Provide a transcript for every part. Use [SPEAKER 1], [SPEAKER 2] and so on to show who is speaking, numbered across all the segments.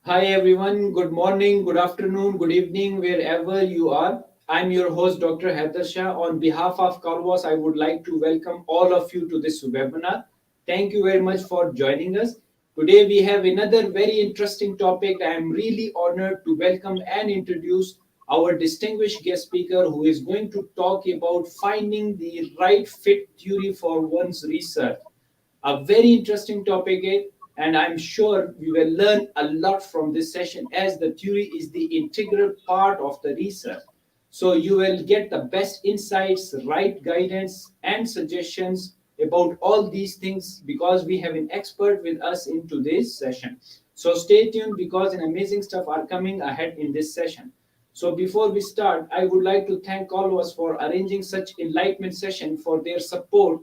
[SPEAKER 1] Hi everyone, good morning, good afternoon, good evening, wherever you are. I'm your host, Dr. Haider Shah. On behalf of Calvas, I would like to welcome all of you to this webinar. Thank you very much for joining us. Today we have another very interesting topic. I am really honored to welcome and introduce our distinguished guest speaker who is going to talk about finding the right fit theory for one's research. A very interesting topic, and I'm sure we will learn a lot from this session as the theory is the integral part of the research. So you will get the best insights, right guidance, and suggestions about all these things because we have an expert with us in today's session. So stay tuned because an amazing stuff are coming ahead in this session. So before we start, I would like to thank all of us for arranging such enlightenment session for their support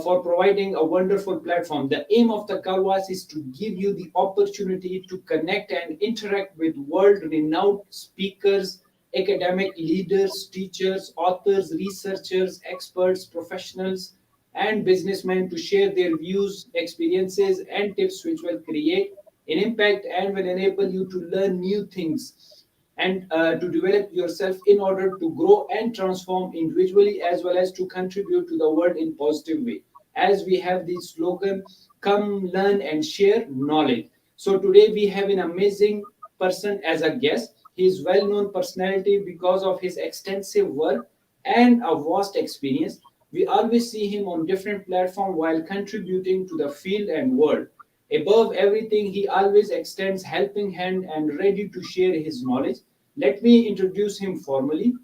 [SPEAKER 1] for providing a wonderful platform. The aim of the Karwas is to give you the opportunity to connect and interact with world renowned speakers, academic leaders, teachers, authors, researchers, experts, professionals, and businessmen to share their views, experiences, and tips which will create an impact and will enable you to learn new things and to develop yourself in order to grow and transform individually as well as to contribute to the world in positive way, as we have the slogan, come learn and share knowledge. So today we have an amazing person as a guest. He is well known personality because of his extensive work and a vast experience. We always see him on different platforms while contributing to the field and world. Above everything, he always extends helping hand and ready to share his knowledge. Let me introduce him formally.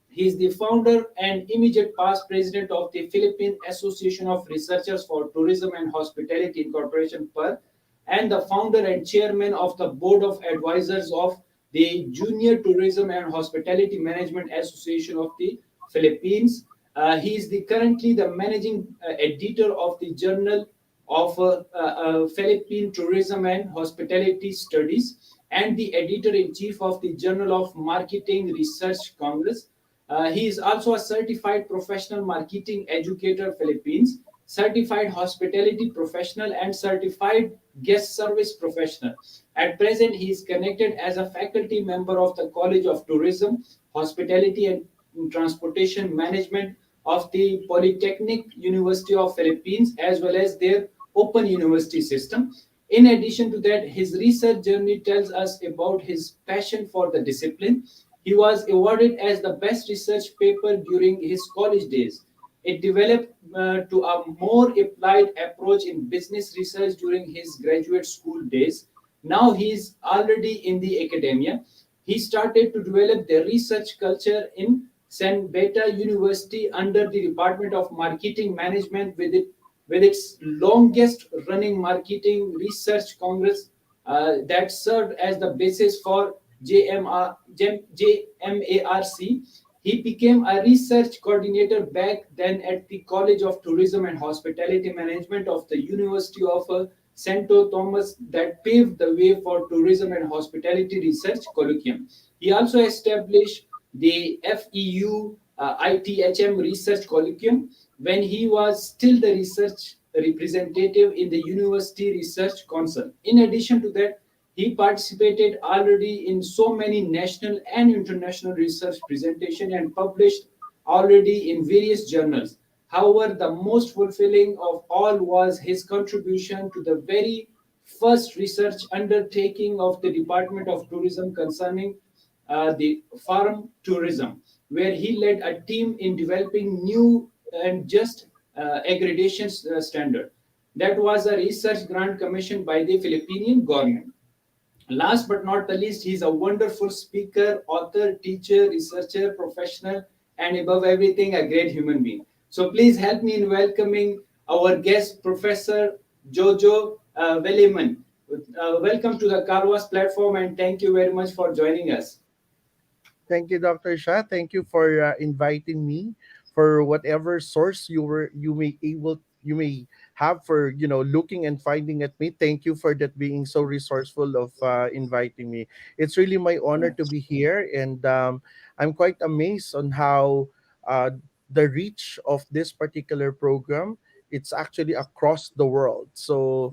[SPEAKER 1] He is the founder and immediate past president of the Philippine Association of Researchers for Tourism and Hospitality Incorporation PARTH, and the founder and chairman of the board of advisors of the Junior Tourism and Hospitality Management Association of the Philippines. He is currently the managing editor of the Journal of Philippine Tourism and Hospitality Studies and the editor in chief of the Journal of Marketing Research Congress. He is also a certified professional marketing educator Philippines, certified hospitality professional, and certified guest service professional. At present, he is connected as a faculty member of the College of Tourism, Hospitality, and Transportation Management of the Polytechnic University of Philippines, as well as their open university system. In addition to that, his research journey tells us about his passion for the discipline. He was awarded as the best research paper during his college days. It developed to a more applied approach in business research during his graduate school days. Now he is already in the academia. He started to develop the research culture in San Beta University under the Department of Marketing Management with its longest running marketing research congress that served as the basis for JMARC. He became a research coordinator back then at the College of Tourism and Hospitality Management of the University of Santo Thomas that paved the way for tourism and hospitality research colloquium. He also established the FEU ITHM Research Colloquium when he was still the research representative in the University Research Council. In addition to that, he participated already in so many national and international research presentation and published already in various journals. However, the most fulfilling of all was his contribution to the very first research undertaking of the Department of Tourism concerning the farm tourism, where he led a team in developing new and just aggregation standard. That was a research grant commissioned by the Philippine government. Last but not the least, he's a wonderful speaker, author, teacher, researcher, professional, and above everything, a great human being. So please help me in welcoming our guest, Professor JOJO VILLAMIN. Welcome to the Carwas platform, and thank you very much for joining us.
[SPEAKER 2] Thank you, Dr. Shah. Thank you for inviting me for whatever source you may have for looking and finding at me. Thank you for that being so resourceful of inviting me. It's really my honor to be here, and I'm quite amazed on how the reach of this particular program. It's actually across the world. So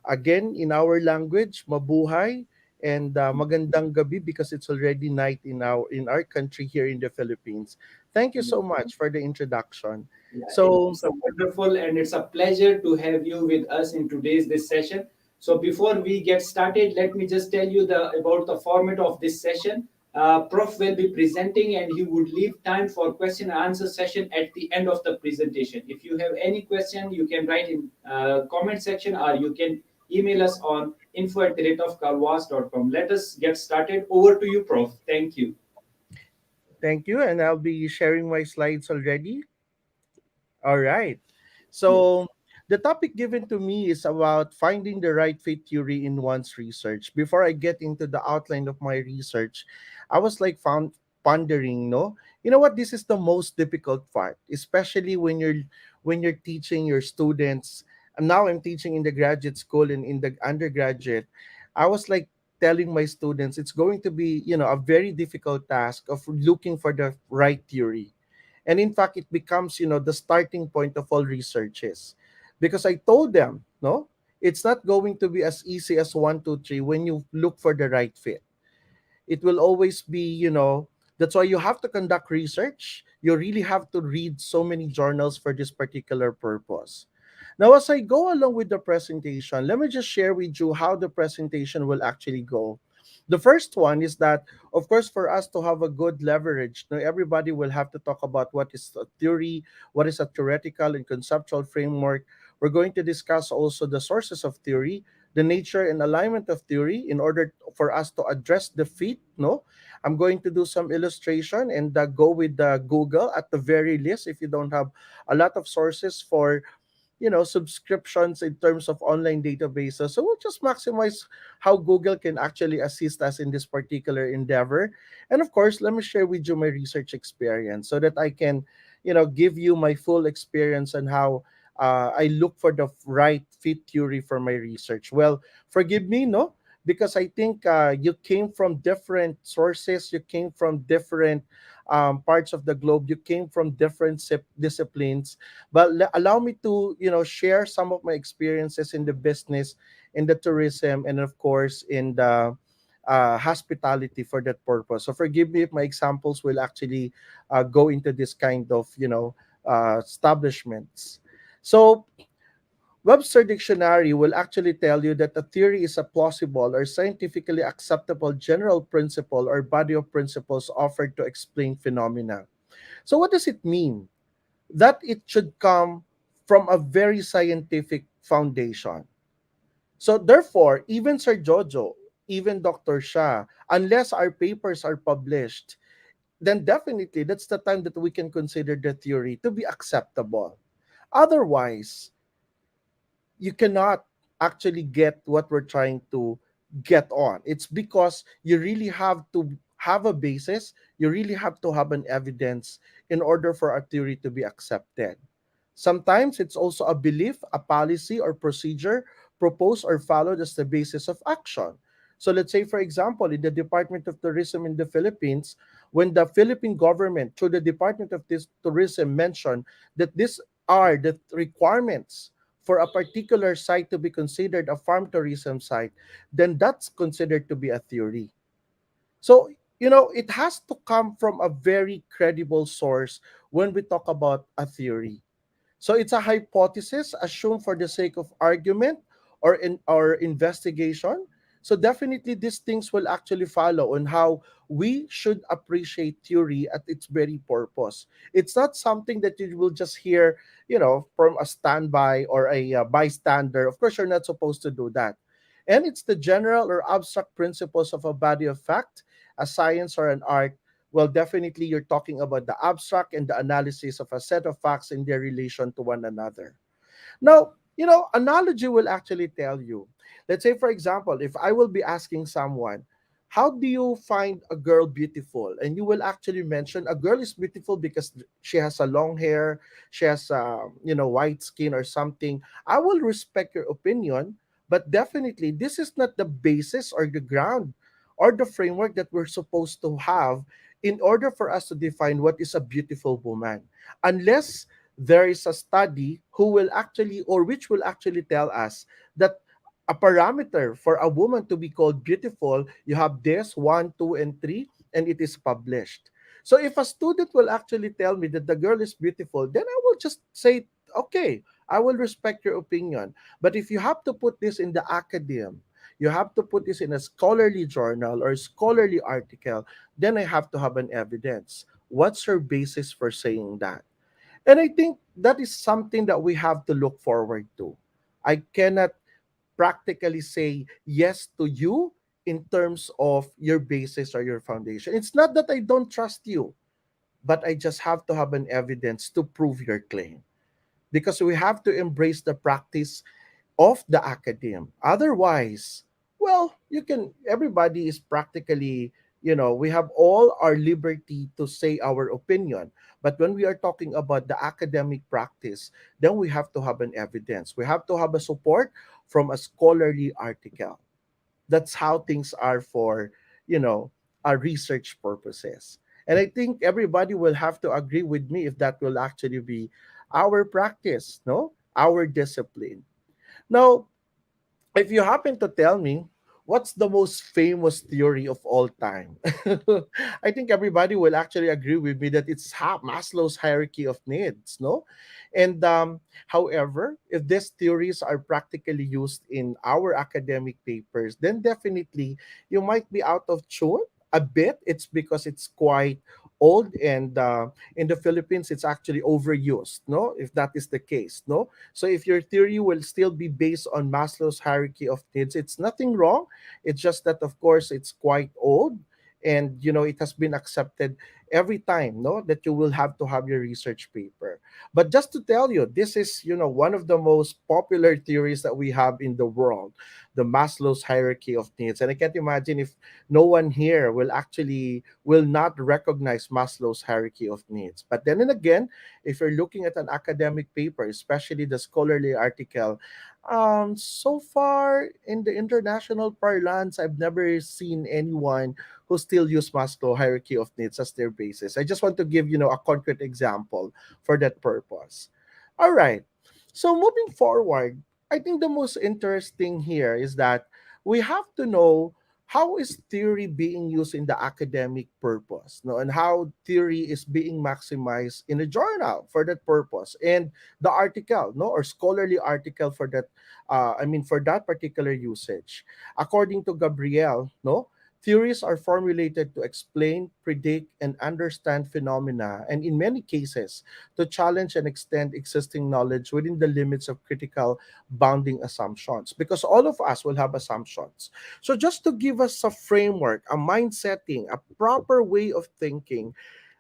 [SPEAKER 2] again, in our language, mabuhay. and magandang gabi because it's already night in our country here in the Philippines. Thank you so much for the introduction.
[SPEAKER 1] Yeah,
[SPEAKER 2] So
[SPEAKER 1] it's a wonderful and it's a pleasure to have you with us in today's this session. So before we get started, let me just tell you the about the format of this session. Prof will be presenting and he would leave time for question and answer session at the end of the presentation. If you have any question, you can write in comment section or you can email us on info@kalwas.com. Let us get started. Over to you, Prof. Thank you.
[SPEAKER 2] thank you, and I'll be sharing my slides already. All right.
[SPEAKER 1] Yes.
[SPEAKER 2] So the topic given to me is about finding the right fit theory in one's research. Before I get into the outline of my research, I was like found pondering, no? You know what? This is the most difficult part, especially when you're teaching your students. And now I'm teaching in the graduate school and in the undergraduate. I was like telling my students it's going to be, a very difficult task of looking for the right theory, and in fact it becomes the starting point of all researches, because I told them, no, it's not going to be as easy as 1 2 3 when you look for the right fit. It will always be, that's why you have to conduct research. You really have to read so many journals for this particular purpose. Now, as I go along with the presentation, let me just share with you how the presentation will actually go. The first one is that, of course, for us to have a good leverage, now everybody will have to talk about what is a theory, what is a theoretical and conceptual framework. We're going to discuss also the sources of theory, the nature and alignment of theory in order for us to address the fit. No, I'm going to do some illustration and go with the Google at the very least if you don't have a lot of sources for subscriptions in terms of online databases. So we'll just maximize how Google can actually assist us in this particular endeavor. And of course, let me share with you my research experience so that I can give you my full experience on how I look for the right fit theory for my research. Well, forgive me, no, because I think you came from different sources, you came from different parts of the globe, you came from different disciplines, but allow me to share some of my experiences in the business, in the tourism, and of course in the hospitality for that purpose. So forgive me if my examples will actually go into this kind of establishments. So Webster Dictionary will actually tell you that a theory is a plausible or scientifically acceptable general principle or body of principles offered to explain phenomena. So what does it mean? That it should come from a very scientific foundation. So therefore, even Sir Jojo, even Dr. Shah, unless our papers are published, then definitely that's the time that we can consider the theory to be acceptable. Otherwise, you cannot actually get what we're trying to get on. It's because you really have to have a basis, you really have to have an evidence in order for a theory to be accepted. Sometimes it's also a belief, a policy, or procedure proposed or followed as the basis of action. So let's say, for example, in the Department of Tourism in the Philippines, when the Philippine government, through the Department of Tourism, mentioned that these are the requirements for a particular site to be considered a farm tourism site, then that's considered to be a theory. So, it has to come from a very credible source when we talk about a theory. So it's a hypothesis assumed for the sake of argument or in our investigation. So definitely these things will actually follow on how we should appreciate theory at its very purpose. It's not something that you will just hear, from a standby or a bystander. Of course, you're not supposed to do that. And it's the general or abstract principles of a body of fact, a science or an art. Well, definitely you're talking about the abstract and the analysis of a set of facts in their relation to one another. Now, analogy will actually tell you. Let's say, for example, if I will be asking someone, how do you find a girl beautiful? And you will actually mention a girl is beautiful because she has a long hair, she has, white skin or something. I will respect your opinion, but definitely this is not the basis or the ground or the framework that we're supposed to have in order for us to define what is a beautiful woman. Unless there is a study who will actually or which will actually tell us that a parameter for a woman to be called beautiful, you have this one, two, and three, and it is published. So if a student will actually tell me that the girl is beautiful, then I will just say, okay, I will respect your opinion. But if you have to put this in the academe, you have to put this in a scholarly journal or scholarly article, then I have to have an evidence. What's your basis for saying that? And I think that is something that we have to look forward to. I cannot practically say yes to you in terms of your basis or your foundation. It's not that I don't trust you, but I just have to have an evidence to prove your claim, because we have to embrace the practice of the academe. Otherwise, well, you can, everybody is practically, we have all our liberty to say our opinion. But when we are talking about the academic practice, then we have to have an evidence. We have to have a support from a scholarly article. That's how things are for, you know, our research purposes. And I think everybody will have to agree with me if that will actually be our practice, no? Our discipline. Now, if you happen to tell me what's the most famous theory of all time, I think everybody will actually agree with me that it's Maslow's hierarchy of needs, no? And however, if these theories are practically used in our academic papers, then definitely you might be out of tune a bit. It's because it's quite old, and in the Philippines it's actually overused, no, if that is the case, no. So if your theory will still be based on Maslow's hierarchy of needs, it's nothing wrong. It's just that, of course, it's quite old, and it has been accepted every time, no, that you will have to have your research paper. But just to tell you, this is, one of the most popular theories that we have in the world, the Maslow's hierarchy of needs. And I can't imagine if no one here will not recognize Maslow's hierarchy of needs. But then and again, if you're looking at an academic paper, especially the scholarly article, so far in the international parlance, I've never seen anyone who still use Maslow hierarchy of needs as their basis. I just want to give, a concrete example for that purpose. All right. So moving forward, I think the most interesting here is that we have to know how is theory being used in the academic purpose, no, and how theory is being maximized in a journal for that purpose, and the article, no, or scholarly article for that, for that particular usage. According to Gabriel, no, theories are formulated to explain, predict, and understand phenomena, and in many cases to challenge and extend existing knowledge within the limits of critical bounding assumptions, because all of us will have assumptions. So just to give us a framework, a mind setting, a proper way of thinking,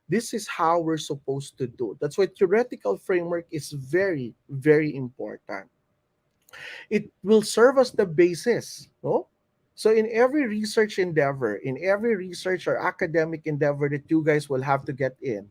[SPEAKER 2] this is how we're supposed to do. That's why theoretical framework is very, very important. It will serve as the basis, no? So in every research endeavor, in every research or academic endeavor that you guys will have to get in,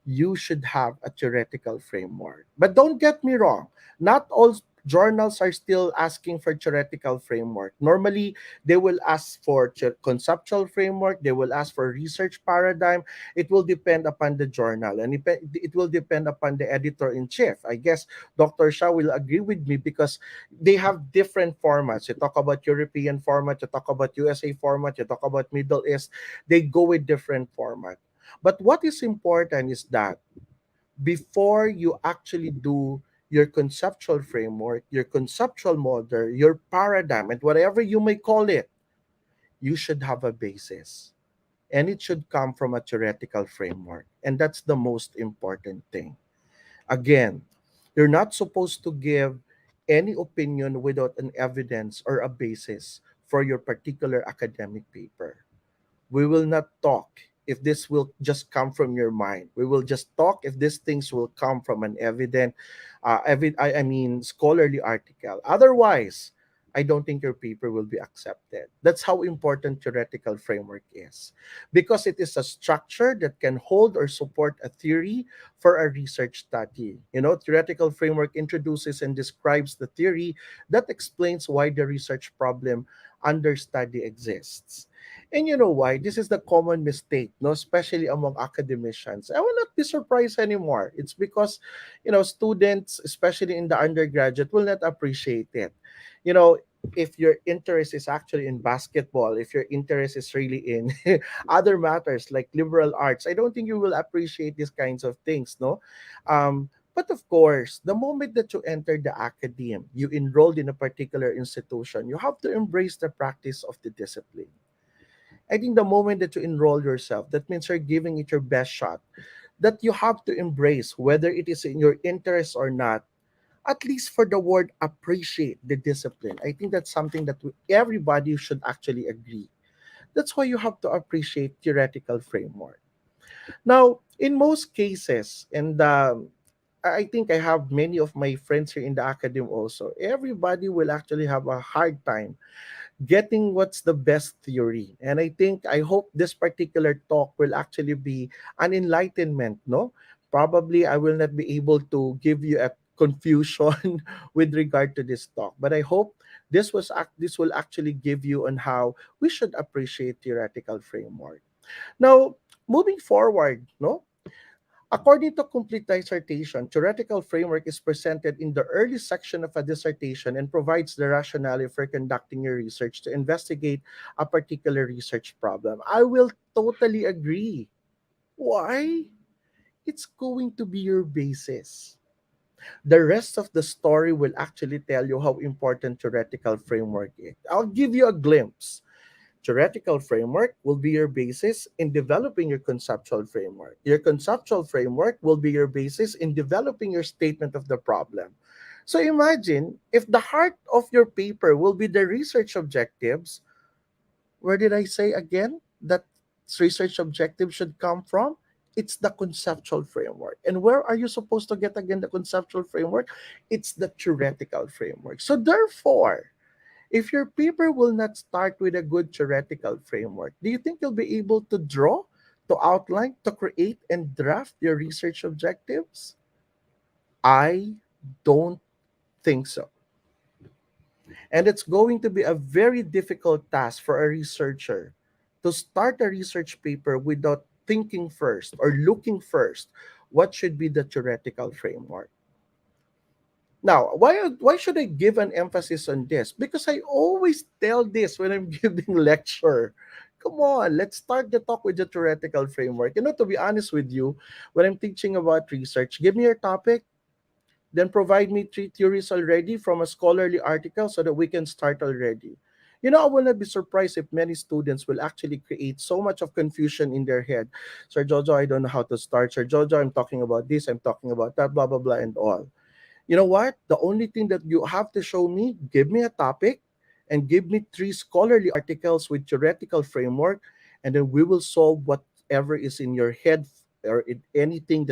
[SPEAKER 2] you should have a theoretical framework. But don't get me wrong, not all journals are still asking for theoretical framework. Normally, they will ask for conceptual framework, they will ask for research paradigm. It will depend upon the journal, and it will depend upon the editor-in-chief. I guess Dr. Shah will agree with me because they have different formats. You talk about European format, you talk about USA format, you talk about Middle East, they go with different format. But what is important is that before you actually do your conceptual framework, your conceptual model, your paradigm, and whatever you may call it, you should have a basis. And it should come from a theoretical framework. And that's the most important thing. Again, you're not supposed to give any opinion without an evidence or a basis for your particular academic paper. We will not talk if this will just come from your mind. We will just talk if these things will come from an scholarly article. Otherwise, I don't think your paper will be accepted. That's how important theoretical framework is, because it is a structure that can hold or support a theory for a research study. Theoretical framework introduces and describes the theory that explains why the research problem under study exists. And you know why? This is the common mistake, no, especially among academicians. I will not be surprised anymore. It's because, students, especially in the undergraduate, will not appreciate it. You know, if your interest is actually in basketball, if your interest is really in other matters like liberal arts, I don't think you will appreciate these kinds of things, no? But of course, the moment that you enter the academe, you enrolled in a particular institution, you have to embrace the practice of the discipline. I think the moment that you enroll yourself, that means you're giving it your best shot, that you have to embrace, whether it is in your interest or not, at least for the word appreciate the discipline. I think that's something that everybody should actually agree. That's why you have to appreciate theoretical framework. Now, in most cases, and I think I have many of my friends here in the academy also, everybody will actually have a hard time getting what's the best theory. And I hope this particular talk will actually be an enlightenment, no? Probably I will not be able to give you a confusion with regard to this talk, but I hope this will actually give you on how we should appreciate theoretical framework. Now, moving forward, no? According to complete dissertation, theoretical framework is presented in the early section of a dissertation and provides the rationale for conducting your research to investigate a particular research problem. I will totally agree. Why? It's going to be your basis. The rest of the story will actually tell you how important theoretical framework is. I'll give you a glimpse. Theoretical framework will be your basis in developing your conceptual framework. Your conceptual framework will be your basis in developing your statement of the problem. So imagine if the heart of your paper will be the research objectives. Where did I say again that research objective should come from? It's the conceptual framework. And where are you supposed to get again the conceptual framework? It's the theoretical framework. So therefore, if your paper will not start with a good theoretical framework, do you think you'll be able to draw, to outline, to create, and draft your research objectives? I don't think so. And it's going to be a very difficult task for a researcher to start a research paper without thinking first or looking first what should be the theoretical framework. Now, why should I give an emphasis on this? Because I always tell this when I'm giving lecture. Come on, let's start the talk with the theoretical framework. To be honest with you, when I'm teaching about research, give me your topic, then provide me three theories already from a scholarly article so that we can start already. I will not be surprised if many students will actually create so much of confusion in their head. Sir Jojo, I don't know how to start. Sir Jojo, I'm talking about this, I'm talking about that, blah, blah, blah, and all. You know what? The only thing that you have to show me, give me a topic and give me three scholarly articles with theoretical framework, and then we will solve whatever is in your head or in anything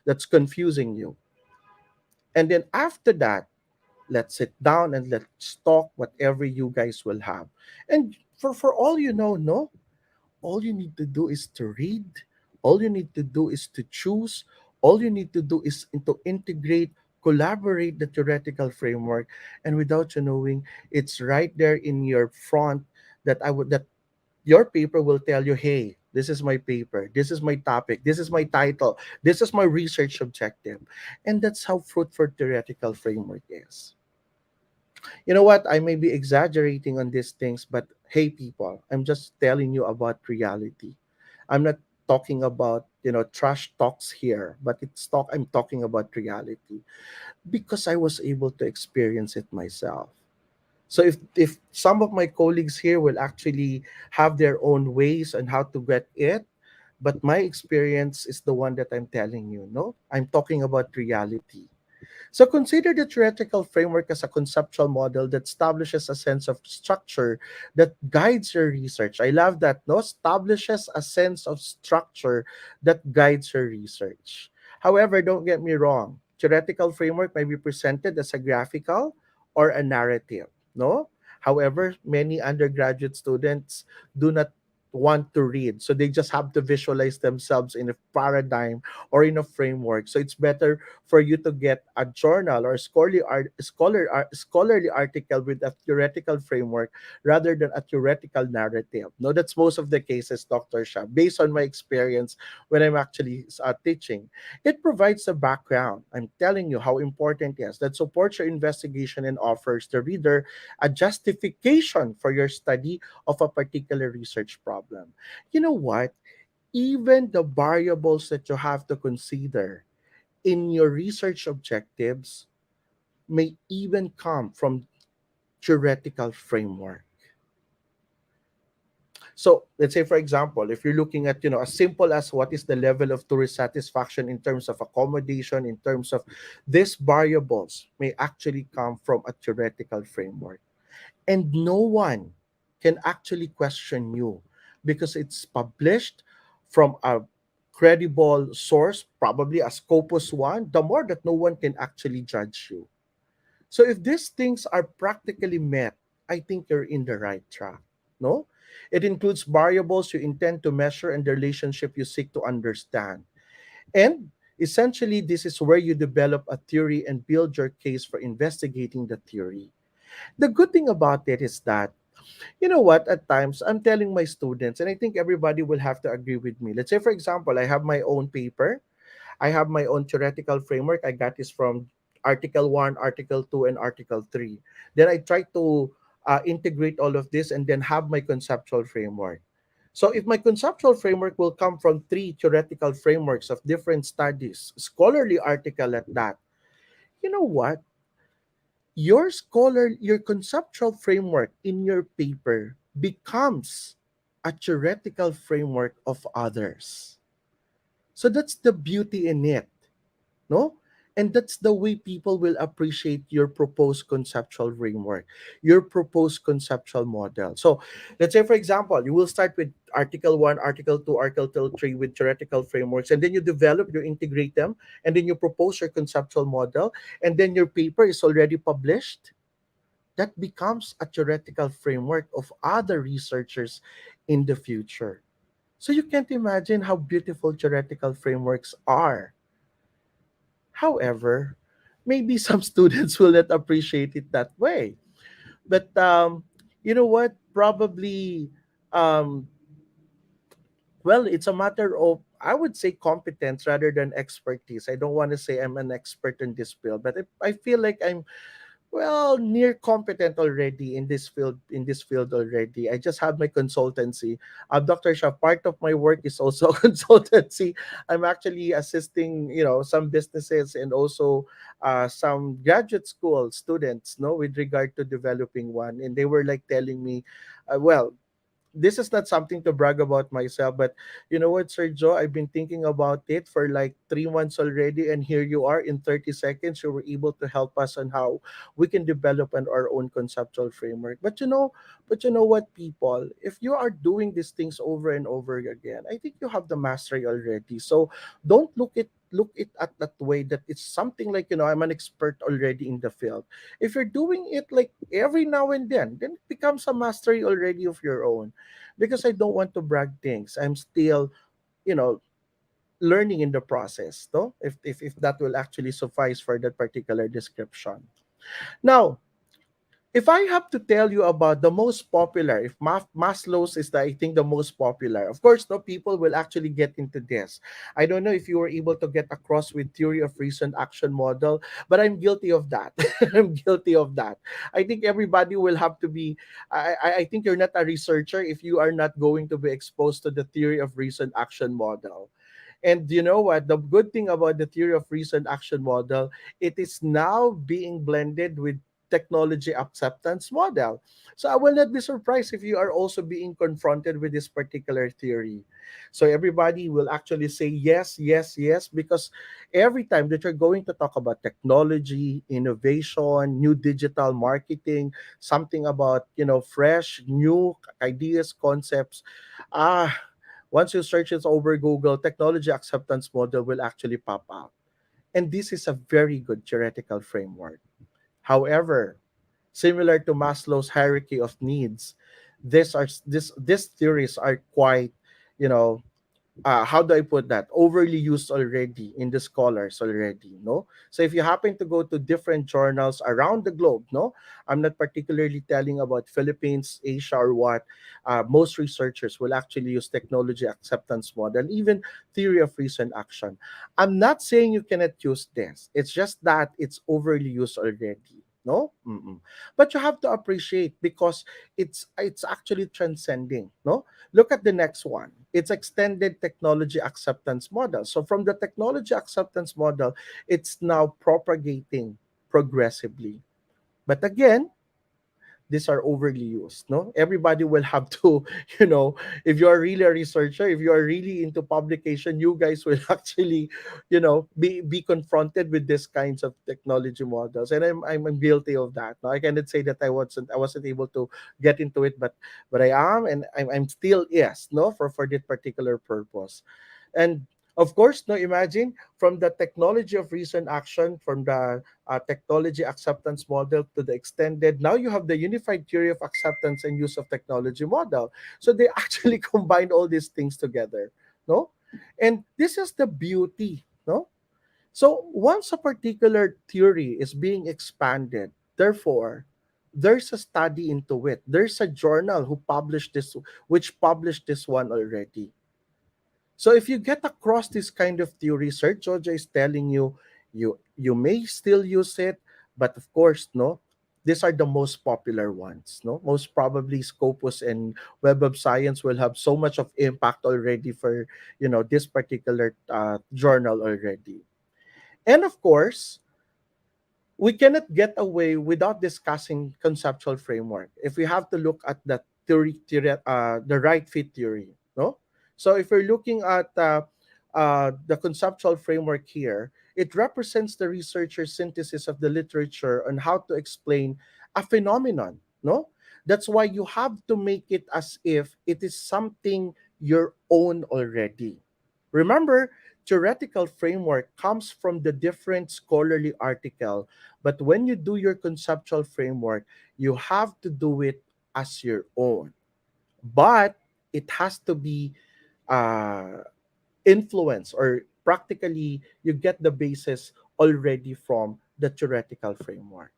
[SPEAKER 2] that's confusing you. And then after that, let's sit down and let's talk whatever you guys will have. And for all you know, no, all you need to do is to read. All you need to do is to choose. All you need to do is to integrate, collaborate the theoretical framework, and without you knowing, it's right there in your front that your paper will tell you, hey, this is my paper, this is my topic, this is my title, this is my research objective. And that's how fruitful theoretical framework is. You know what? I may be exaggerating on these things, but hey, people, I'm just telling you about reality. I'm not talking about trash talks here, but I'm talking about reality because I was able to experience it myself. So if some of my colleagues here will actually have their own ways on how to get it, but my experience is the one that I'm telling you. No, I'm talking about reality. So consider the theoretical framework as a conceptual model that establishes a sense of structure that guides your research. I love that, no? Establishes a sense of structure that guides your research. However, don't get me wrong. Theoretical framework may be presented as a graphical or a narrative, no? However, many undergraduate students do not want to read. So they just have to visualize themselves in a paradigm or in a framework. So it's better for you to get a journal or scholarly article with a theoretical framework rather than a theoretical narrative. No, that's most of the cases, Dr. Shah, based on my experience when I'm actually teaching. It provides a background. I'm telling you how important it is that supports your investigation and offers the reader a justification for your study of a particular research problem. You know what? Even the variables that you have to consider in your research objectives may even come from theoretical framework. So let's say, for example, if you're looking at, as simple as what is the level of tourist satisfaction in terms of accommodation, in terms of these variables may actually come from a theoretical framework. And no one can actually question you because it's published from a credible source, probably a Scopus one, the more that no one can actually judge you. So if these things are practically met, I think you're in the right track. No? It includes variables you intend to measure and the relationship you seek to understand. And essentially, this is where you develop a theory and build your case for investigating the theory. The good thing about it is that, you know what, at times I'm telling my students, and I think everybody will have to agree with me. Let's say, for example, I have my own paper, I have my own theoretical framework. I got this from Article 1, Article 2, and Article 3. Then I try to integrate all of this and then have my conceptual framework. So if my conceptual framework will come from three theoretical frameworks of different studies, scholarly article at that, you know what? Your conceptual framework in your paper becomes a theoretical framework of others. So that's the beauty in it, no? And that's the way people will appreciate your proposed conceptual framework, your proposed conceptual model. So let's say, for example, you will start with Article 1, Article 2, Article 3 with theoretical frameworks, and then you develop, you integrate them, and then you propose your conceptual model, and then your paper is already published. That becomes a theoretical framework of other researchers in the future. So you can't imagine how beautiful theoretical frameworks are. However, maybe some students will not appreciate it that way. But you know what? Probably, um, well, it's a matter of, I would say, competence rather than expertise. I don't want to say I'm an expert in this field, but I feel like I'm, well, near competent already in this field already. I just have my consultancy. Dr. Shah, part of my work is also consultancy. I'm actually assisting, some businesses and also some graduate school students, no, with regard to developing one. And they were like telling me, well, this is not something to brag about myself, but you know what, Sir Joe, I've been thinking about it for like 3 months already, and here you are in 30 seconds. You were able to help us on how we can develop our own conceptual framework. But you know what, people, if you are doing these things over and over again, I think you have the mastery already. So don't look it at that way that it's something like, I'm an expert already in the field. If you're doing it like every now and then it becomes a mastery already of your own. Because I don't want to brag things. I'm still, you know, learning in the process, no? If that will actually suffice for that particular description. Now, if I have to tell you about the most popular, if Maslow's is I think the most popular, of course, no people will actually get into this. I don't know if you were able to get across with theory of reason action model, but I'm guilty of that. I'm guilty of that. I think everybody will have to be. I think you're not a researcher if you are not going to be exposed to the theory of reason action model. And you know what? The good thing about the theory of reason action model, it is now being blended with technology acceptance model. So I will not be surprised if you are also being confronted with this particular theory. So everybody will actually say yes, yes, yes, because every time that you're going to talk about technology, innovation, new digital marketing, something about, fresh, new ideas, concepts, ah, once you search it over Google, technology acceptance model will actually pop out. And this is a very good theoretical framework. However, similar to Maslow's hierarchy of needs, these theories are quite, you know, how do I put that? Overly used already in the scholars already, no? So if you happen to go to different journals around the globe, no, I'm not particularly telling about Philippines, Asia, or what. Most researchers will actually use technology acceptance model, even theory of reason action. I'm not saying you cannot use this. It's just that it's overly used already. No, but you have to appreciate because it's actually transcending. No, look at the next one. It's extended technology acceptance model. So from the technology acceptance model, it's now propagating progressively. But again, these are overly used, no, everybody will have to you know, if you are really a researcher, if you are really into publication, you guys will actually, you know, be confronted with this kinds of technology models, and I'm guilty of that. No, I cannot say that I wasn't able to get into it, but I am, and I'm still, yes, no, for that particular purpose. And of course, no, imagine from the technology of reason action, from the technology acceptance model to the extended, now you have the unified theory of acceptance and use of technology model. So they actually combined all these things together, no? And this is the beauty, no? So once a particular theory is being expanded, therefore, there's a study into it. There's a journal who published this, which published this one already. So if you get across this kind of theory, Sir Jojo is telling you, you may still use it, but of course, no, these are the most popular ones. No, most probably Scopus and Web of Science will have so much of impact already for, you know, this particular journal already. And of course, we cannot get away without discussing conceptual framework. If we have to look at the the right fit theory, no. So if we're looking at the conceptual framework here, it represents the researcher's synthesis of the literature on how to explain a phenomenon. No, that's why you have to make it as if it is something your own already. Remember, theoretical framework comes from the different scholarly article, but when you do your conceptual framework, you have to do it as your own. But it has to be uh, influence, or practically you get the basis already from the theoretical framework.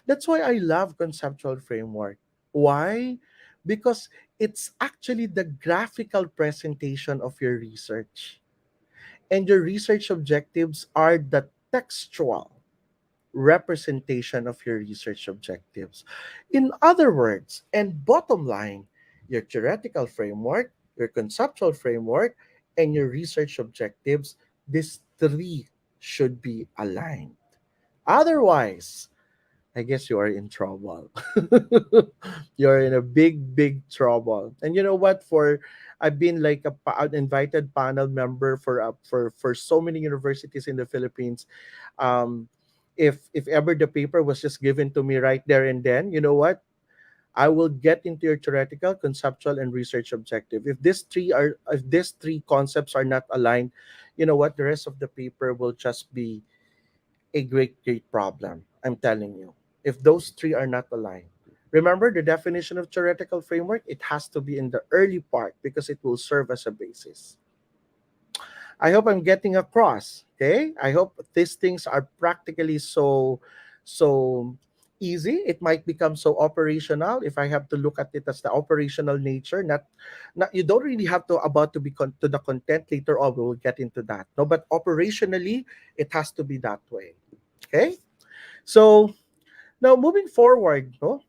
[SPEAKER 2] That's why I love conceptual framework. Why? Because it's actually the graphical presentation of your research, and your research objectives are the textual representation of your research objectives. In other words, and bottom line, your theoretical framework, your conceptual framework, and your research objectives, these three should be aligned. Otherwise, I guess you are in trouble. You're in a big trouble. And you know what? For I've been like an invited panel member for so many universities in the Philippines. Um, if ever the paper was just given to me right there and then, you know what? I will get into your theoretical, conceptual, and research objective. If these three concepts are not aligned, you know what? The rest of the paper will just be a great problem. I'm telling you. If those three are not aligned. Remember the definition of theoretical framework? It has to be in the early part because it will serve as a basis. I hope I'm getting across. Okay. I hope these things are practically so easy. It might become so operational if I have to look at it as the operational nature. Not you don't really have to about to be to the content later on. We will get into that. No, but operationally, it has to be that way. Okay. So now moving forward, no?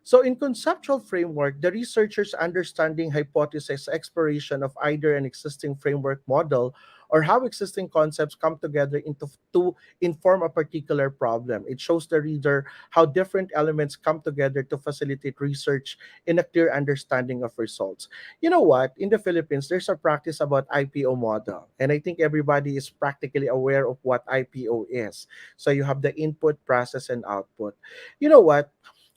[SPEAKER 2] So in conceptual framework, the researcher's understanding hypothesis exploration of either an existing framework model or how existing concepts come together into to inform a particular problem. It shows the reader how different elements come together to facilitate research in a clear understanding of results. You know what? In the Philippines, there's a practice about IPO model, and I think everybody is practically aware of what IPO is. So you have the input, process, and output. You know what?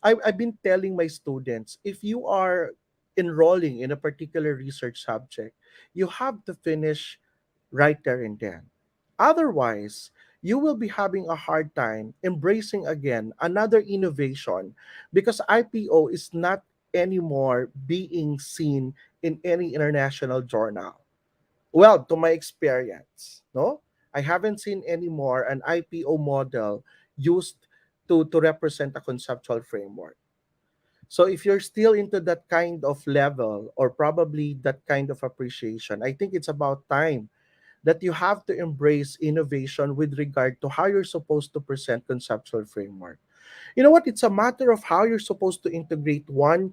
[SPEAKER 2] I've been telling my students, if you are enrolling in a particular research subject, you have to finish right there and then. Otherwise, you will be having a hard time embracing again another innovation because IPO is not anymore being seen in any international journal. Well, to my experience, no, I haven't seen anymore an IPO model used to represent a conceptual framework. So if you're still into that kind of level or probably that kind of appreciation, I think it's about time that you have to embrace innovation with regard to how you're supposed to present conceptual framework. You know what? It's a matter of how you're supposed to integrate one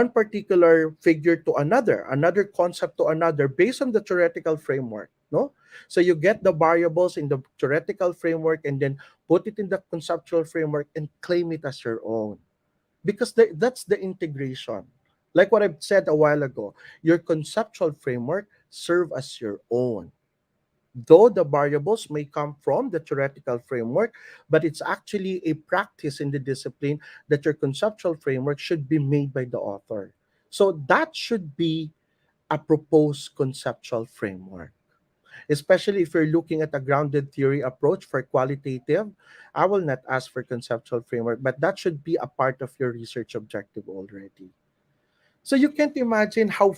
[SPEAKER 2] particular figure to another concept to another based on the theoretical framework. No? So you get the variables in the theoretical framework and then put it in the conceptual framework and claim it as your own. Because that's the integration. Like what I've said a while ago, your conceptual framework serve as your own. Though the variables may come from the theoretical framework, but it's actually a practice in the discipline that your conceptual framework should be made by the author. So that should be a proposed conceptual framework. Especially if you're looking at a grounded theory approach for qualitative, I will not ask for conceptual framework, but that should be a part of your research objective already. So you can't imagine how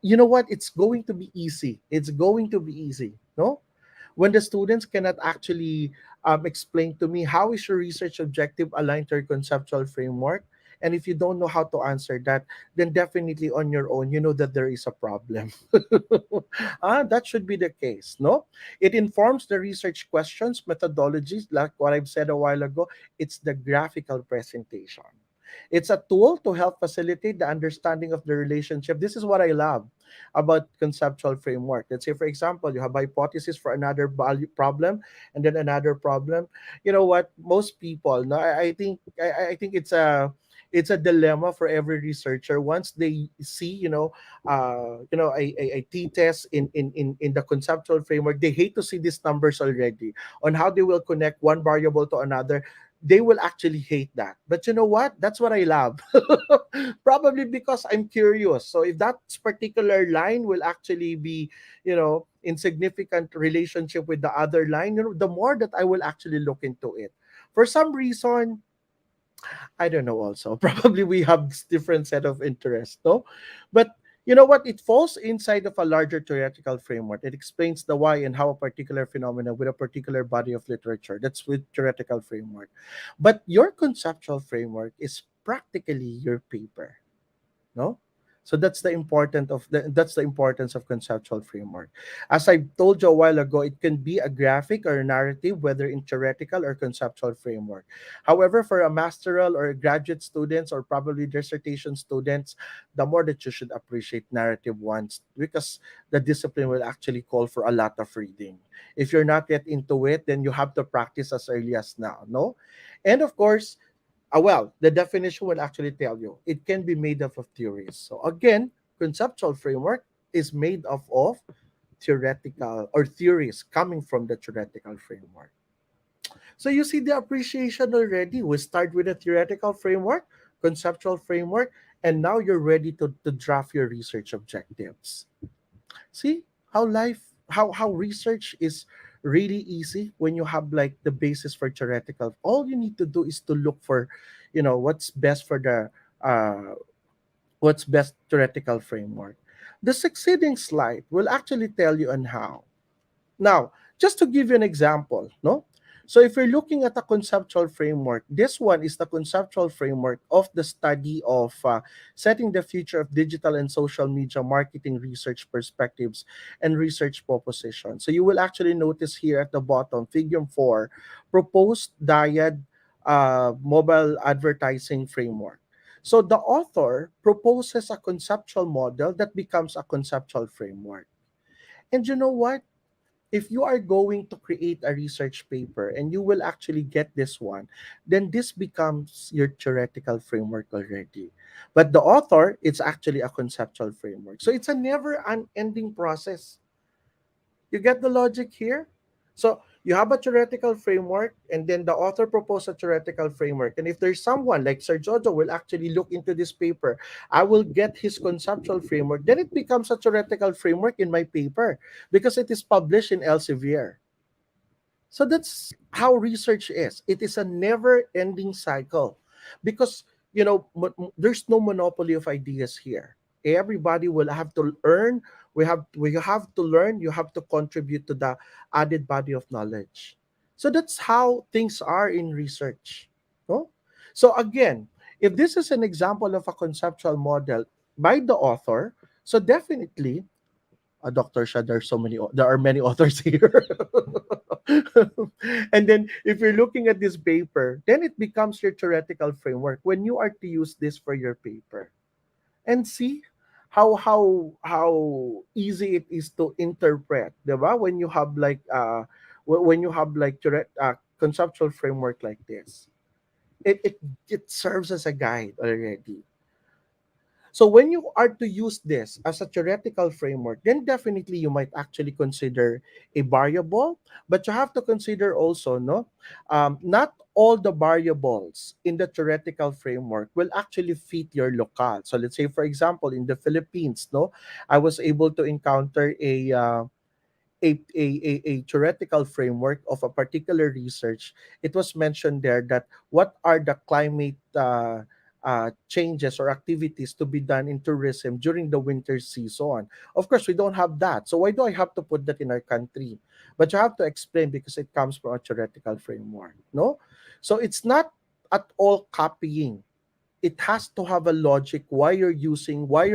[SPEAKER 2] you know what? It's going to be easy. It's going to be easy. No? When the students cannot actually explain to me how is your research objective aligned to your conceptual framework, and if you don't know how to answer that, then definitely on your own you know that there is a problem. That should be the case. No, it informs the research questions methodologies like what I've said a while ago. It's the graphical presentation. It's a tool to help facilitate the understanding of the relationship. This is what I love about conceptual framework. Let's say, for example, you have hypothesis for another value problem and then another problem. You know what? Most people, no, I think it's a dilemma for every researcher once they see a t-test in the conceptual framework. They hate to see these numbers already on how they will connect one variable to another. They will actually hate that. But you know what? That's what I love. Probably because I'm curious. So if that particular line will actually be, in significant relationship with the other line, the more that I will actually look into it. For some reason, I don't know also. Probably we have this different set of interests, no? But you know what? It falls inside of a larger theoretical framework. It explains the why and how a particular phenomenon with a particular body of literature. That's with theoretical framework. But your conceptual framework is practically your paper, no? So that's the importance of conceptual framework. As I told you a while ago, it can be a graphic or a narrative, whether in theoretical or conceptual framework. However, for a masteral or graduate students or probably dissertation students, the more that you should appreciate narrative ones, because the discipline will actually call for a lot of reading. If you're not yet into it, then you have to practice as early as now, no? And of course, well, the definition will actually tell you it can be made up of theories. So again, conceptual framework is made up of theoretical or theories coming from the theoretical framework. So you see the appreciation already. We start with a theoretical framework, conceptual framework, and now you're ready to draft your research objectives. See how how research is really easy when you have like the basis for theoretical. All you need to do is to look for, what's best for the what's best theoretical framework. The succeeding slide will actually tell you on how. Now, just to give you an example, no? So if you're looking at a conceptual framework, this one is the conceptual framework of the study of setting the future of digital and social media marketing research perspectives and research propositions. So you will actually notice here at the bottom, figure 4, proposed dyad mobile advertising framework. So the author proposes a conceptual model that becomes a conceptual framework. And you know what? If you are going to create a research paper and you will actually get this one, then this becomes your theoretical framework already. But the author, it's actually a conceptual framework. So it's a never ending process. You get the logic here? So you have a theoretical framework, and then the author proposed a theoretical framework. And if there's someone like Sir Jojo will actually look into this paper, I will get his conceptual framework. Then it becomes a theoretical framework in my paper because it is published in Elsevier. So that's how research is. It is a never ending cycle. because there's no monopoly of ideas here. Everybody will have to earn. We have to learn. You have to contribute to the added body of knowledge. So that's how things are in research. No? So again, if this is an example of a conceptual model by the author, so definitely, Dr. Shah, there are many authors here. And then if you're looking at this paper, then it becomes your theoretical framework when you are to use this for your paper. And see how easy it is to interpret, diba? When you have like conceptual framework like this. It serves as a guide already. So when you are to use this as a theoretical framework, then definitely you might actually consider a variable, but you have to consider also, no, not all the variables in the theoretical framework will actually fit your locale. So let's say, for example, in the Philippines, no, I was able to encounter a theoretical framework of a particular research. It was mentioned there that what are the climate changes or activities to be done in tourism during the winter season. Of course, we don't have that. So why do I have to put that in our country? But you have to explain because it comes from a theoretical framework. No? So it's not at all copying. It has to have a logic why you're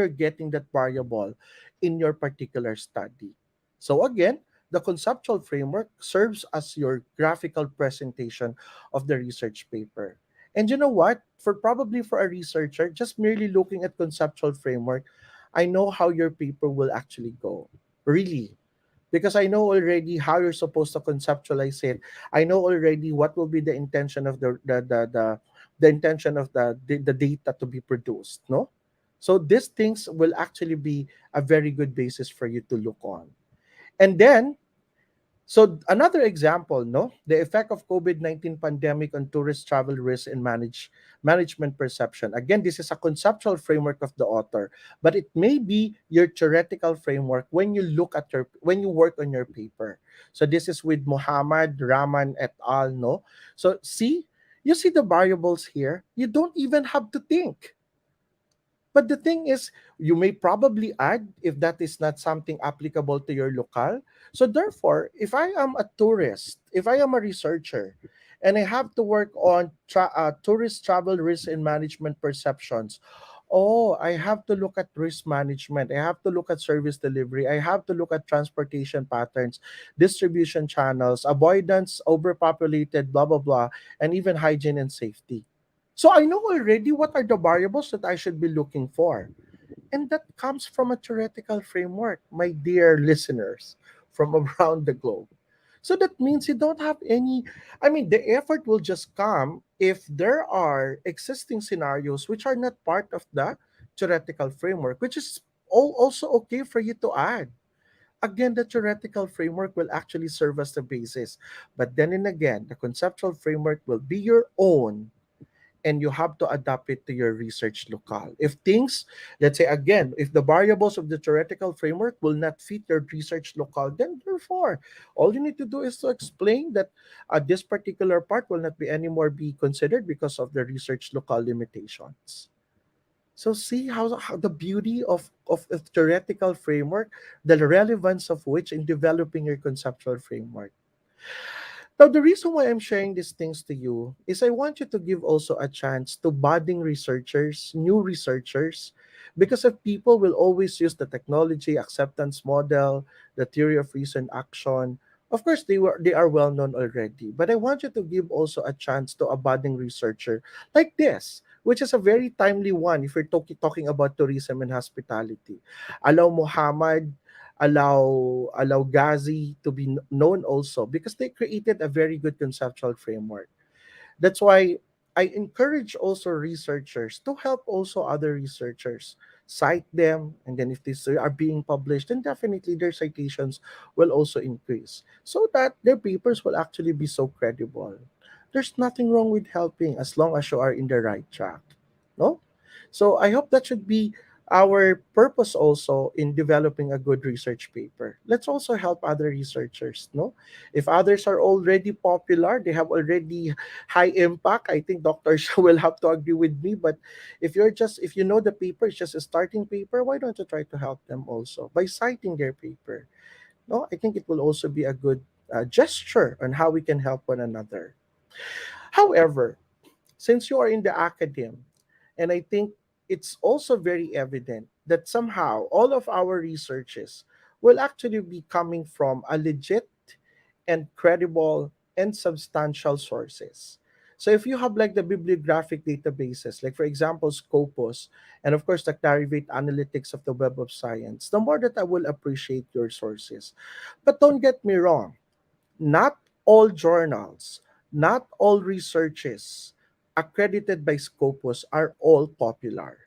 [SPEAKER 2] getting that variable in your particular study. So again, the conceptual framework serves as your graphical presentation of the research paper. And you know what? For a researcher, just merely looking at conceptual framework, I know how your paper will actually go. Really, because I know already how you're supposed to conceptualize it. I know already what will be the intention of the intention of the data to be produced. No, so these things will actually be a very good basis for you to look on. And then, so another example, no, the effect of COVID-19 pandemic on tourist travel risk and management perception. Again, this is a conceptual framework of the author, but it may be your theoretical framework when you work on your paper. So this is with Muhammad Rahman et al. No, so you see the variables here. You don't even have to think. But the thing is, you may probably add if that is not something applicable to your locale. So therefore, if I am a tourist, if I am a researcher, and I have to work on tourist travel risk and management perceptions, oh, I have to look at risk management. I have to look at service delivery. I have to look at transportation patterns, distribution channels, avoidance, overpopulated, blah, blah, blah, and even hygiene and safety. So I know already what are the variables that I should be looking for. And that comes from a theoretical framework, my dear listeners from around the globe. So that means you don't have any, I mean, the effort will just come if there are existing scenarios which are not part of the theoretical framework, which is also okay for you to add. Again, the theoretical framework will actually serve as the basis. But then and again, the conceptual framework will be your own, and you have to adapt it to your research locale. If things, let's say again, if the variables of the theoretical framework will not fit your research locale, then therefore, all you need to do is to explain that this particular part will not be anymore be considered because of the research locale limitations. So see how the beauty of a theoretical framework, the relevance of which in developing your conceptual framework. Now, the reason why I'm sharing these things to you is I want you to give also a chance to budding researchers, new researchers, because if people will always use the technology acceptance model, the theory of reason action. Of course, they are well known already, but I want you to give also a chance to a budding researcher like this, which is a very timely one if you're talking about tourism and hospitality. Allow Muhammad, allow Ghazi to be known also because they created a very good conceptual framework. That's why I encourage also researchers to help also other researchers, cite them, and then if these are being published, then definitely their citations will also increase so that their papers will actually be so credible. There's nothing wrong with helping as long as you are in the right track. No? So I hope that should be our purpose also in developing a good research paper, let's also help other researchers, no? If others are already popular, they have already high impact, I think Dr. Shah will have to agree with me. But if you know the paper is just a starting paper, why don't you try to help them also by citing their paper? No, I think it will also be a good gesture on how we can help one another. However, since you are in the academe, and I think it's also very evident that somehow all of our researches will actually be coming from a legit and credible and substantial sources. So if you have like the bibliographic databases, like for example Scopus, and of course the Clarivate Analytics of the Web of Science, the more that I will appreciate your sources. But don't get me wrong, not all journals, not all researches accredited by Scopus are all popular.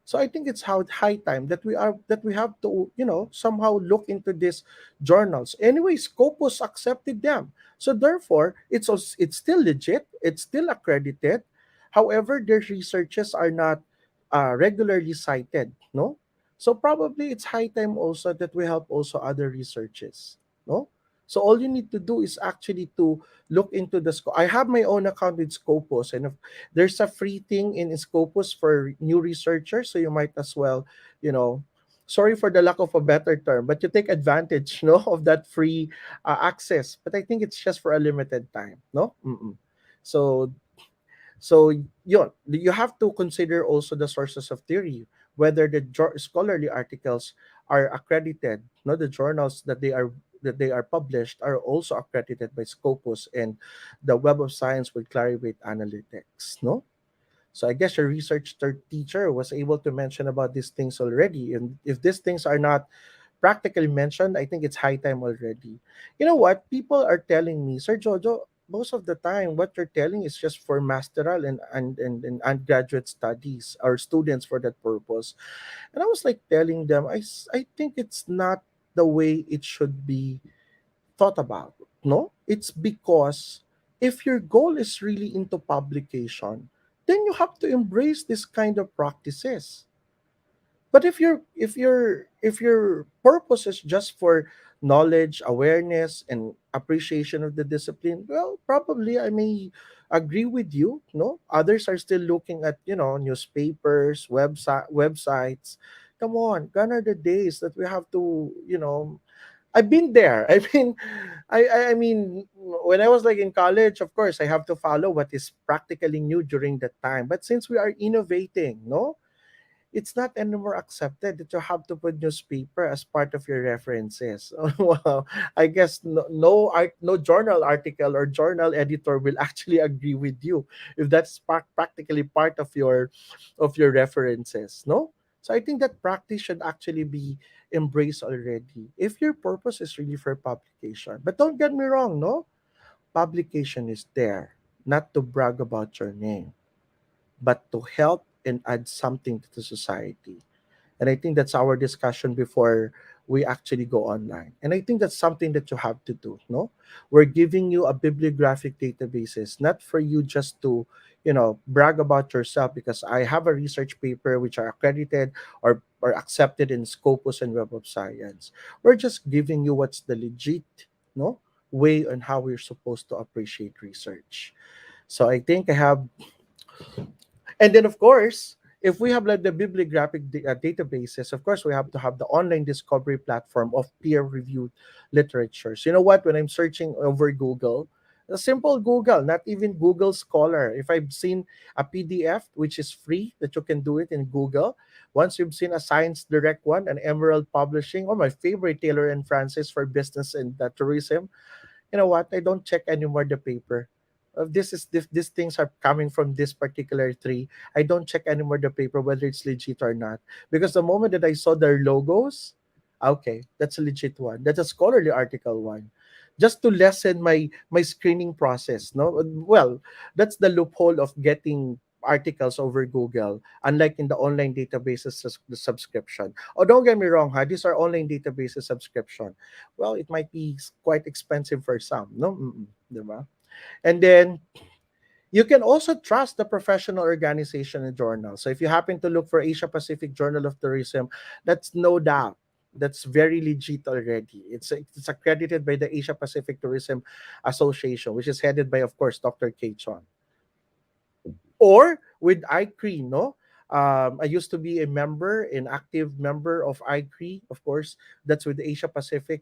[SPEAKER 2] So I think it's how high time that we have to, somehow look into these journals. Anyway, Scopus accepted them. So therefore, it's still legit, it's still accredited. However, their researches are not regularly cited, no? So probably it's high time also that we help also other researches, no? So all you need to do is actually to look into the scope. I have my own account with Scopus, and there's a free thing in Scopus for new researchers, so you might as well, you know, sorry for the lack of a better term, but you take advantage, no, of that free access. But I think it's just for a limited time, no. So so you have to consider also the sources of theory, whether the scholarly articles are accredited. No, the journals that they are published are also accredited by Scopus and the Web of Science with Clarivate Analytics. No, so I guess your research teacher was able to mention about these things already, and if these things are not practically mentioned, I think it's high time already. You know what? People are telling me, Sir Jojo, most of the time, what you're telling is just for masteral and undergraduate studies or students for that purpose. And I was like telling them, I think it's not the way it should be thought about. No? It's because if your goal is really into publication, then you have to embrace this kind of practices. But if your purpose is just for knowledge, awareness, and appreciation of the discipline, well, probably I may agree with you. No, others are still looking at newspapers, websites. Come on, gone are the days that we have to. I've been there. I mean, when I was like in college, of course, I have to follow what is practically new during that time. But since we are innovating, no, it's not anymore accepted that you have to put newspaper as part of your references. Well, I guess no journal article or journal editor will actually agree with you if that's practically part of your references. No, so I think that practice should actually be embraced already if your purpose is really for publication. But don't get me wrong, no, publication is there not to brag about your name, but to help and add something to the society. And I think that's our discussion before we actually go online. And I think that's something that you have to do. No, we're giving you a bibliographic databases, not for you just to, brag about yourself because I have a research paper which are accredited or accepted in Scopus and Web of Science. We're just giving you what's the legit, no, way on how we're supposed to appreciate research. So I think I have. And then, of course, if we have like the bibliographic databases, of course, we have to have the online discovery platform of peer-reviewed literatures. You know what? When I'm searching over Google, a simple Google, not even Google Scholar. If I've seen a PDF, which is free, that you can do it in Google. Once you've seen a Science Direct one, an Emerald Publishing, or my favorite Taylor and Francis for business and tourism, you know what? I don't check anymore the paper. These things are coming from this particular tree. I don't check anymore the paper whether it's legit or not because the moment that I saw their logos, okay, that's a legit one. That's a scholarly article one. Just to lessen my screening process. No, well, that's the loophole of getting articles over Google, unlike in the online databases the subscription. Oh, don't get me wrong, these are online databases subscription. Well, it might be quite expensive for some, no? Diba? And then You can also trust the professional organization and journal. So if you happen to look for Asia Pacific Journal of Tourism, that's no doubt. That's very legit already. It's accredited by the Asia Pacific Tourism Association, which is headed by, of course, Dr. K. Chon. Or with iCree, no? I used to be a member, an active member of iCree, of course. That's with the Asia Pacific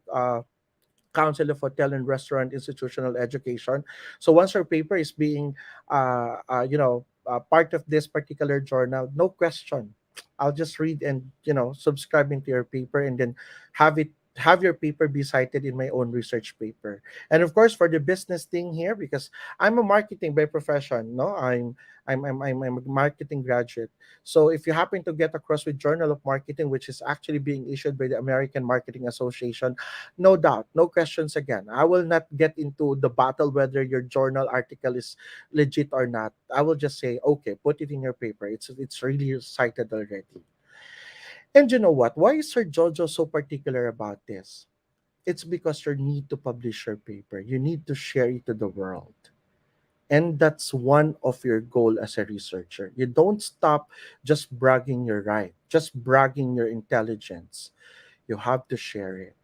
[SPEAKER 2] Council of Hotel and Restaurant Institutional Education. So once your paper is being, part of this particular journal, no question, I'll just read and subscribe into your paper, and then have it have your paper be cited in my own research paper. And of course, for the business thing here, because I'm a marketing by profession, no, I'm a marketing graduate. So if you happen to get across with Journal of Marketing, which is actually being issued by the American Marketing Association, no doubt, no questions again. I will not get into the battle whether your journal article is legit or not. I will just say, okay, put it in your paper. It's really cited already. And you know what? Why is Sir Jojo so particular about this? It's because you need to publish your paper. You need to share it to the world. And that's one of your goal as a researcher. You don't stop just bragging your right, just bragging your intelligence. You have to share it.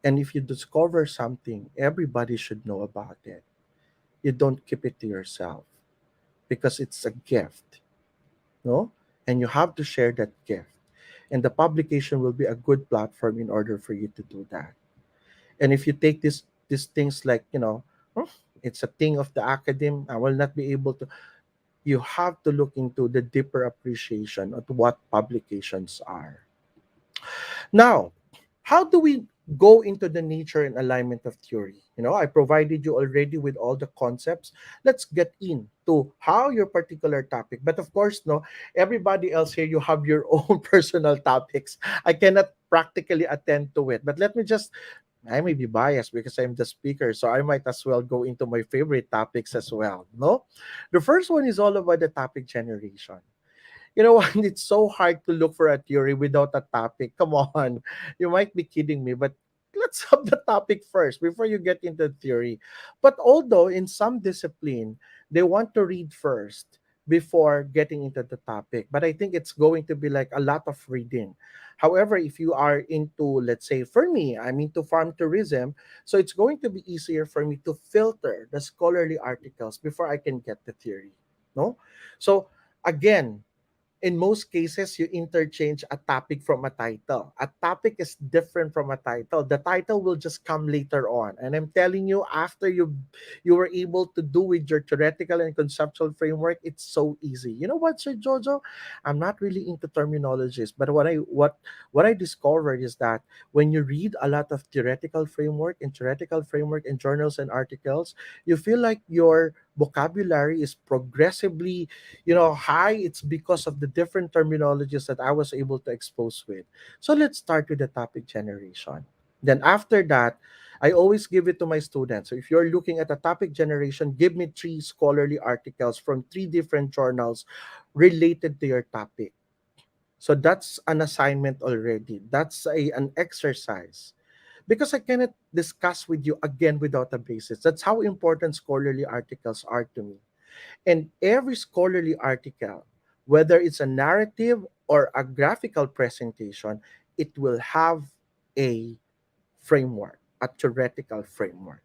[SPEAKER 2] And if you discover something, everybody should know about it. You don't keep it to yourself because it's a gift, no? And you have to share that gift. And the publication will be a good platform in order for you to do that. And if you take these things like, "Oh, it's a thing of the academe, I will not be able to," you have to look into the deeper appreciation of what publications are. Now, how do we go into the nature and alignment of theory? I provided you already with all the concepts. Let's get into how your particular topic. But of course, no, everybody else here, you have your own personal topics. I cannot practically attend to it. But let me just, I may be biased because I'm the speaker, so I might as well go into my favorite topics as well. No? The first one is all about the topic generation. You know what? It's so hard to look for a theory without a topic. Come on. You might be kidding me, but let's have the topic first before you get into theory. But although in some discipline, they want to read first before getting into the topic. But I think it's going to be like a lot of reading. However, if you are into, let's say, for me, I'm into farm tourism, so it's going to be easier for me to filter the scholarly articles before I can get the theory. No? So again, in most cases, you interchange a topic from a title. A topic is different from a title. The title will just come later on. And I'm telling you, after you were able to do with your theoretical and conceptual framework, it's so easy. You know what, Sir Jojo? I'm not really into terminologies, but what I discovered is that when you read a lot of theoretical framework and journals and articles, you feel like your vocabulary is progressively high. It's because of the different terminologies that I was able to expose with. So let's start with the topic generation. Then after that, I always give it to my students. So if you're looking at a topic generation, give me 3 scholarly articles from 3 different journals related to your topic. So that's an assignment already. That's an exercise because I cannot discuss with you again without a basis. That's how important scholarly articles are to me. And every scholarly article, whether it's a narrative or a graphical presentation, it will have a framework, a theoretical framework.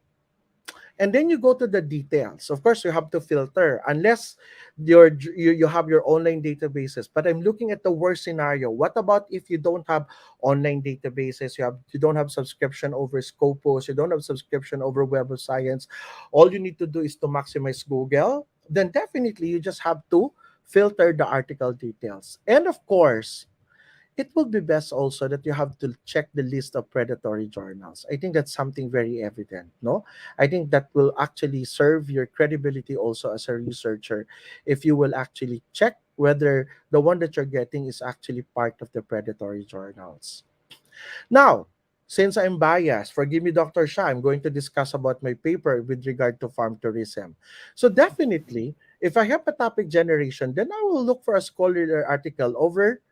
[SPEAKER 2] And then you go to the details. Of course, you have to filter unless you have your online databases. But I'm looking at the worst scenario. What about if you don't have online databases? You don't have subscription over Scopus. You don't have subscription over Web of Science. All you need to do is to maximize Google. Then definitely you just have to filter the article details. And of course, it will be best also that you have to check the list of predatory journals. I think that's something very evident, no? I think that will actually serve your credibility also as a researcher if you will actually check whether the one that you're getting is actually part of the predatory journals. Now, since I'm biased, forgive me, Dr. Shah, I'm going to discuss about my paper with regard to farm tourism. So definitely, if I have a topic generation, then I will look for a scholarly article over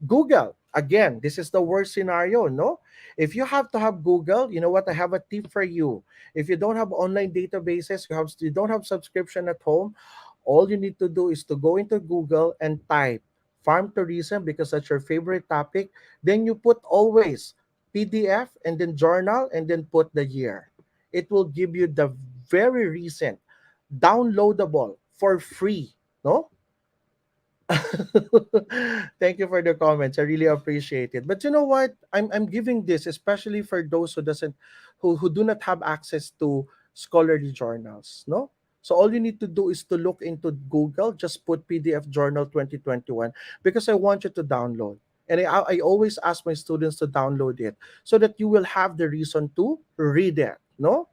[SPEAKER 2] Google. Again, this is the worst scenario, no? If you have to have Google, you know what? I have a tip for you. If you don't have online databases, you don't have subscription at home, All you need to do is to go into Google and type farm tourism because that's your favorite topic. Then you put always PDF and then journal and then put the year. It will give you the very recent, downloadable for free. No? Thank you for the comments. I really appreciate it. But you know what? I'm giving this especially for those who do not have access to scholarly journals. No? So all you need to do is to look into Google, just put PDF Journal 2021 because I want you to download. And I always ask my students to download it so that you will have the reason to read it. No?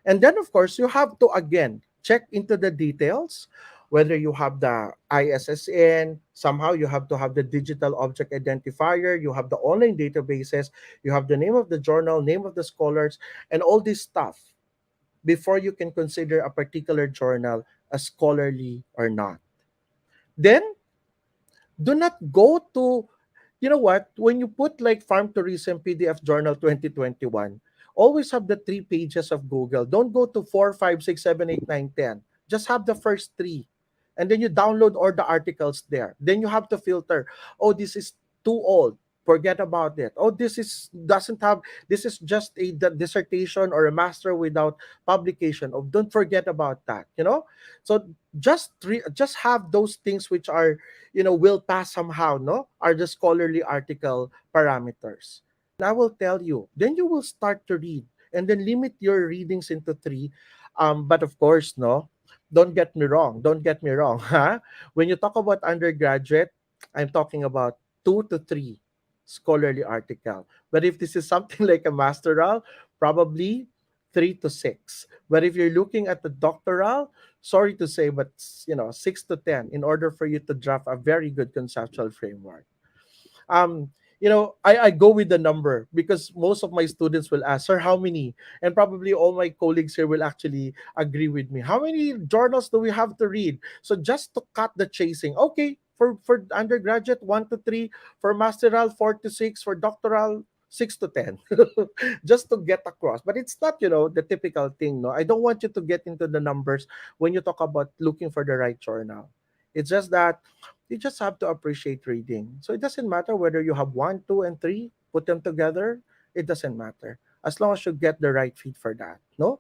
[SPEAKER 2] And then, of course, you have to again check into the details, whether you have the ISSN, somehow you have to have the digital object identifier, you have the online databases, you have the name of the journal, name of the scholars, and all this stuff before you can consider a particular journal as scholarly or not. Then, do not go to, you know what, when you put like Farm Tourism PDF Journal 2021, always have the 3 pages of Google. Don't go to 4, 5, 6, 7, 8, 9, 10. Just have the first three. And then you download all the articles there. Then you have to filter. Oh, this is too old. Forget about it. Oh, this is doesn't have this is just a dissertation or a master without publication. Oh, don't forget about that. So just have those things which are will pass somehow, no, are the scholarly article parameters. And I will tell you, then you will start to read and then limit your readings into three. But of course, no, don't get me wrong, huh? When you talk about undergraduate, I'm talking about 2 to 3 scholarly article. But if this is something like a masteral, probably 3 to 6. But if you're looking at the doctoral, sorry to say, but 6 to 10 in order for you to draft a very good conceptual framework. um I go with the number because most of my students will ask, sir, how many? And probably all my colleagues here will actually agree with me. How many journals do we have to read? So just to cut the chasing, okay, for undergraduate 1 to 3, for masteral 4 to 6, for doctoral 6 to 10, just to get across. But it's not the typical thing. No, I don't want you to get into the numbers when you talk about looking for the right journal. It's just that you just have to appreciate reading. So it doesn't matter whether you have 1, 2, and 3, put them together. It doesn't matter as long as you get the right feed for that. No.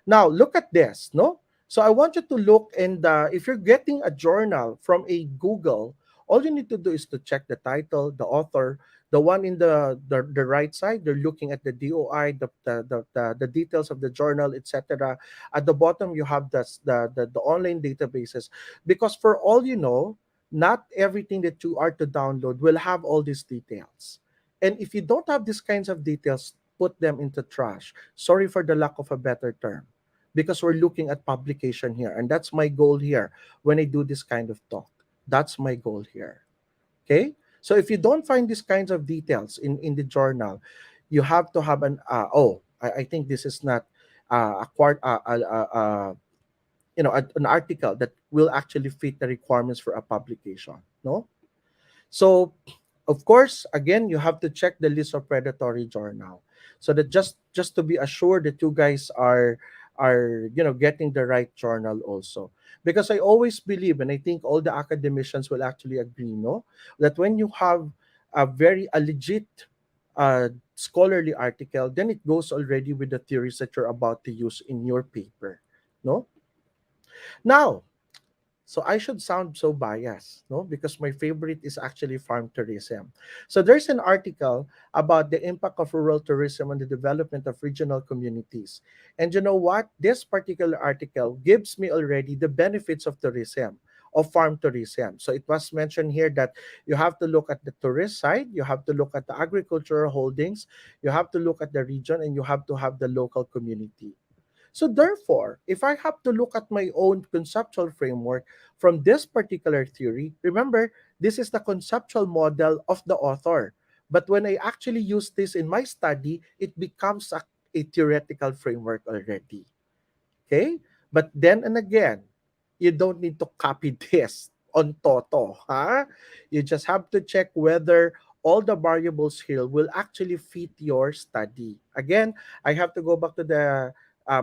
[SPEAKER 2] Now look at this. No. So I want you to look and if you're getting a journal from a Google, all you need to do is to check the title, the author, the one in the right side. They're looking at the DOI, the details of the journal, etc. At the bottom, you have the online databases because for all you know, not everything that you are to download will have all these details. And if you don't have these kinds of details, put them into trash. Sorry for the lack of a better term. Because we're looking at publication here. And that's my goal here when I do this kind of talk. That's my goal here. Okay? So if you don't find these kinds of details in the journal, you have to have I think this is not a quart an article that will actually fit the requirements for a publication. No. So of course, again, you have to check the list of predatory journal, so that just to be assured that you guys are getting the right journal also. Because I always believe, and I think all the academicians will actually agree, no, that when you have a legit scholarly article, then it goes already with the theories that you're about to use in your paper. No. Now, so I should sound so biased, no? Because my favorite is actually farm tourism. So there's an article about the impact of rural tourism on the development of regional communities. And you know what? This particular article gives me already the benefits of tourism, of farm tourism. So it was mentioned here that you have to look at the tourist side, you have to look at the agricultural holdings, you have to look at the region, and you have to have the local community. So therefore, if I have to look at my own conceptual framework from this particular theory, remember, this is the conceptual model of the author. But when I actually use this in my study, it becomes a theoretical framework already. Okay? But then and again, you don't need to copy this on Toto. Huh? You just have to check whether all the variables here will actually fit your study. Again, I have to go back to the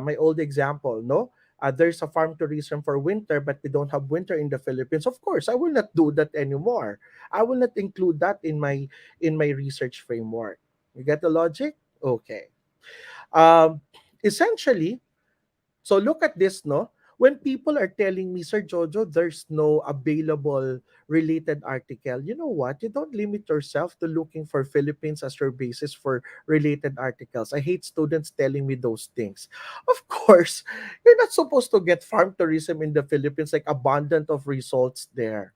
[SPEAKER 2] my old example, no? there's a farm tourism for winter, but we don't have winter in the Philippines. Of course, I will not do that anymore. I will not include that in my research framework. You get the logic? Okay. Um, Essentially, so look at this, no? When people are telling me, Sir Jojo, there's no available related article, you know what? You don't limit yourself to looking for Philippines as your basis for related articles. I hate students telling me those things. Of course, you're not supposed to get farm tourism in the Philippines, like abundant of results there.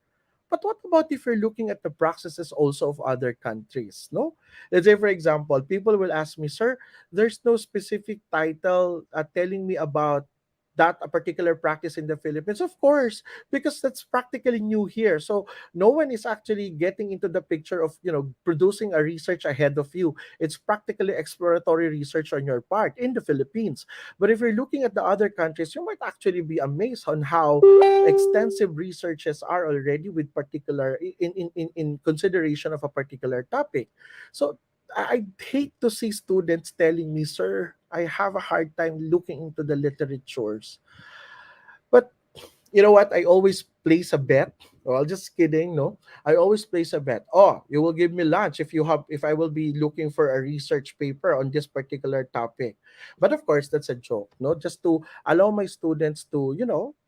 [SPEAKER 2] But what about if you're looking at the practices also of other countries? No, let's say for example, people will ask me, "Sir, there's no specific title telling me about that a particular practice in the Philippines." Of course, because that's practically new here. So no one is actually getting into the picture of producing a research ahead of you. It's practically exploratory research on your part in the Philippines. But if you're looking at the other countries, you might actually be amazed on how extensive researches are already with particular in consideration of a particular topic. So I hate to see students telling me, "Sir, I have a hard time looking into the literatures." But you know what? I always place a bet. Well, just kidding, no. I always place a bet. Oh, you will give me lunch if I will be looking for a research paper on this particular topic. But of course, that's a joke, no? Just to allow my students to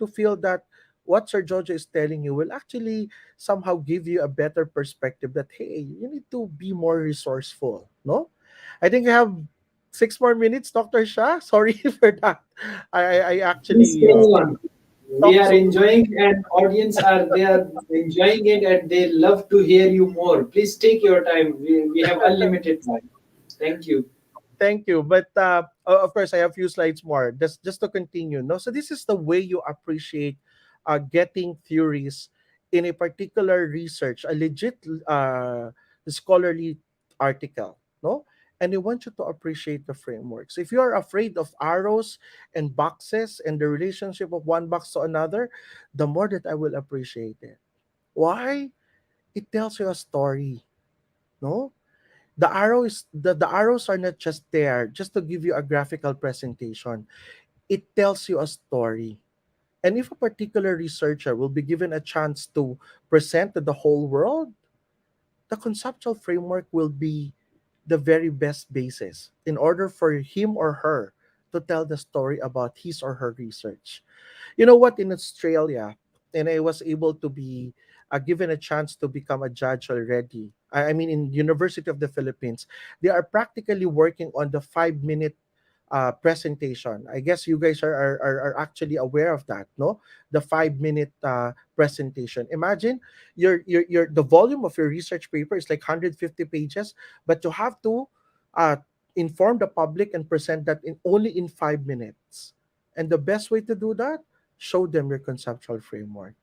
[SPEAKER 2] feel that what Sir Jojo is telling you will actually somehow give you a better perspective that hey, you need to be more resourceful, no? I think I have 6 more minutes, Dr. Shah. Sorry for that. I
[SPEAKER 1] Please
[SPEAKER 2] actually
[SPEAKER 1] carry on. We
[SPEAKER 2] talk
[SPEAKER 1] are
[SPEAKER 2] so
[SPEAKER 1] enjoying, and audience are they are enjoying it, and they love to hear you more. Please take your time. We have unlimited time. Thank you.
[SPEAKER 2] Thank you. But of course, I have few slides more. Just to continue. No, so this is the way you appreciate getting theories in a particular research, a legit scholarly article. No, and I want you to appreciate the frameworks. If you are afraid of arrows and boxes and the relationship of one box to another, the more that I will appreciate it. Why? It tells you a story. No, the arrows are not just there just to give you a graphical presentation. It tells you a story. And if a particular researcher will be given a chance to present to the whole world, the conceptual framework will be the very best basis in order for him or her to tell the story about his or her research. You know what? In Australia, and I was able to be given a chance to become a judge already. I mean, in University of the Philippines, they are practically working on the 5 minute presentation. I guess you guys are actually aware of that, no? The 5 minute presentation. Imagine the volume of your research paper is like 150 pages, but you have to uh, inform the public and present that in only in 5 minutes. And the best way to do that, show them your conceptual framework.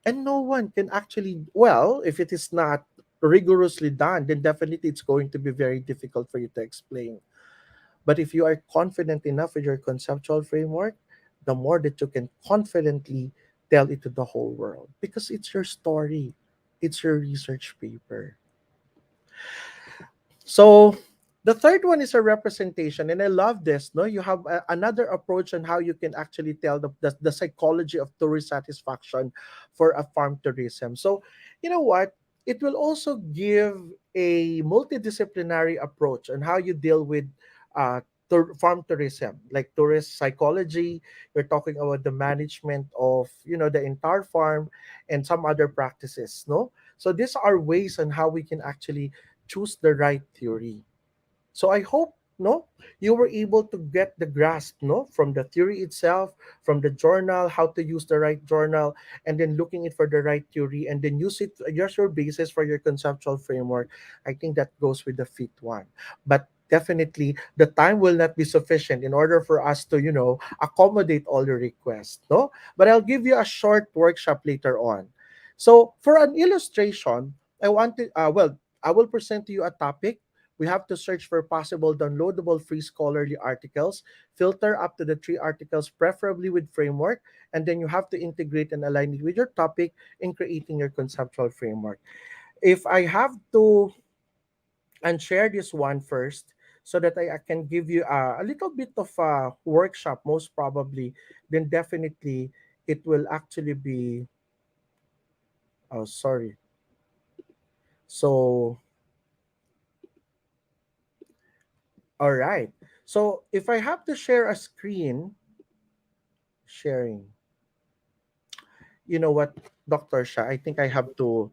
[SPEAKER 2] And no one can actually, well, if it is not rigorously done, then definitely it's going to be very difficult for you to explain. But if you are confident enough with your conceptual framework, the more that you can confidently tell it to the whole world because it's your story, it's your research paper. So the third one is a representation, and I love this. No, you have another approach on how you can actually tell the psychology of tourist satisfaction for a farm tourism. So, you know what? It will also give a multidisciplinary approach on how you deal with uh, farm tourism, like tourist psychology. You're talking about the management of the entire farm and some other practices. No, so these are ways on how we can actually choose the right theory. So I hope no you were able to get the grasp no from the theory itself, from the journal, how to use the right journal, and then looking it for the right theory, and then use it as your basis for your conceptual framework. I think that goes with the fifth one. But definitely the time will not be sufficient in order for us to accommodate all your requests, no? But I'll give you a short workshop later on. So for an illustration, I will present to you a topic. We have to search for possible downloadable free scholarly articles, filter up to the 3 articles, preferably with framework, and then you have to integrate and align it with your topic in creating your conceptual framework. If I have to and share this one first, so that I can give you a little bit of a workshop, most probably, then definitely it will actually be, oh, sorry. So, all right. So if I have to share a screen, sharing, you know what, Dr. Shah, I think I have to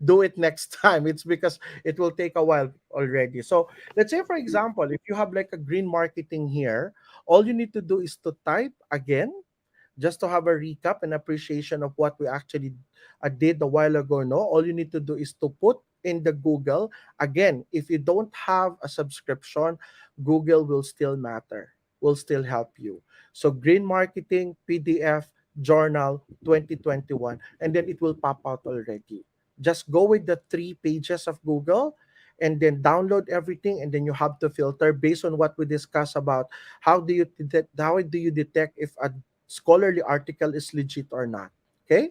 [SPEAKER 2] do it next time. It's because it will take a while already. So let's say, for example, if you have like a green marketing here, all you need to do is to type again, just to have a recap and appreciation of what we actually did a while ago. No, all you need to do is to put in the Google. Again, if you don't have a subscription, Google will still matter, will still help you. So green marketing PDF journal 2021, and then it will pop out already. Just go with the 3 pages of Google and then download everything, and then you have to filter based on what we discussed about how do you detect if a scholarly article is legit or not. Okay?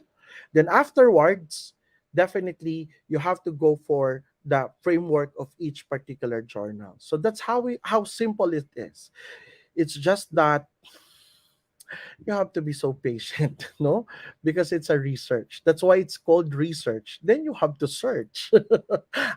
[SPEAKER 2] Then afterwards, definitely you have to go for the framework of each particular journal. So that's how simple it is. It's just that you have to be so patient, no? Because it's a research. That's why it's called research. Then you have to search.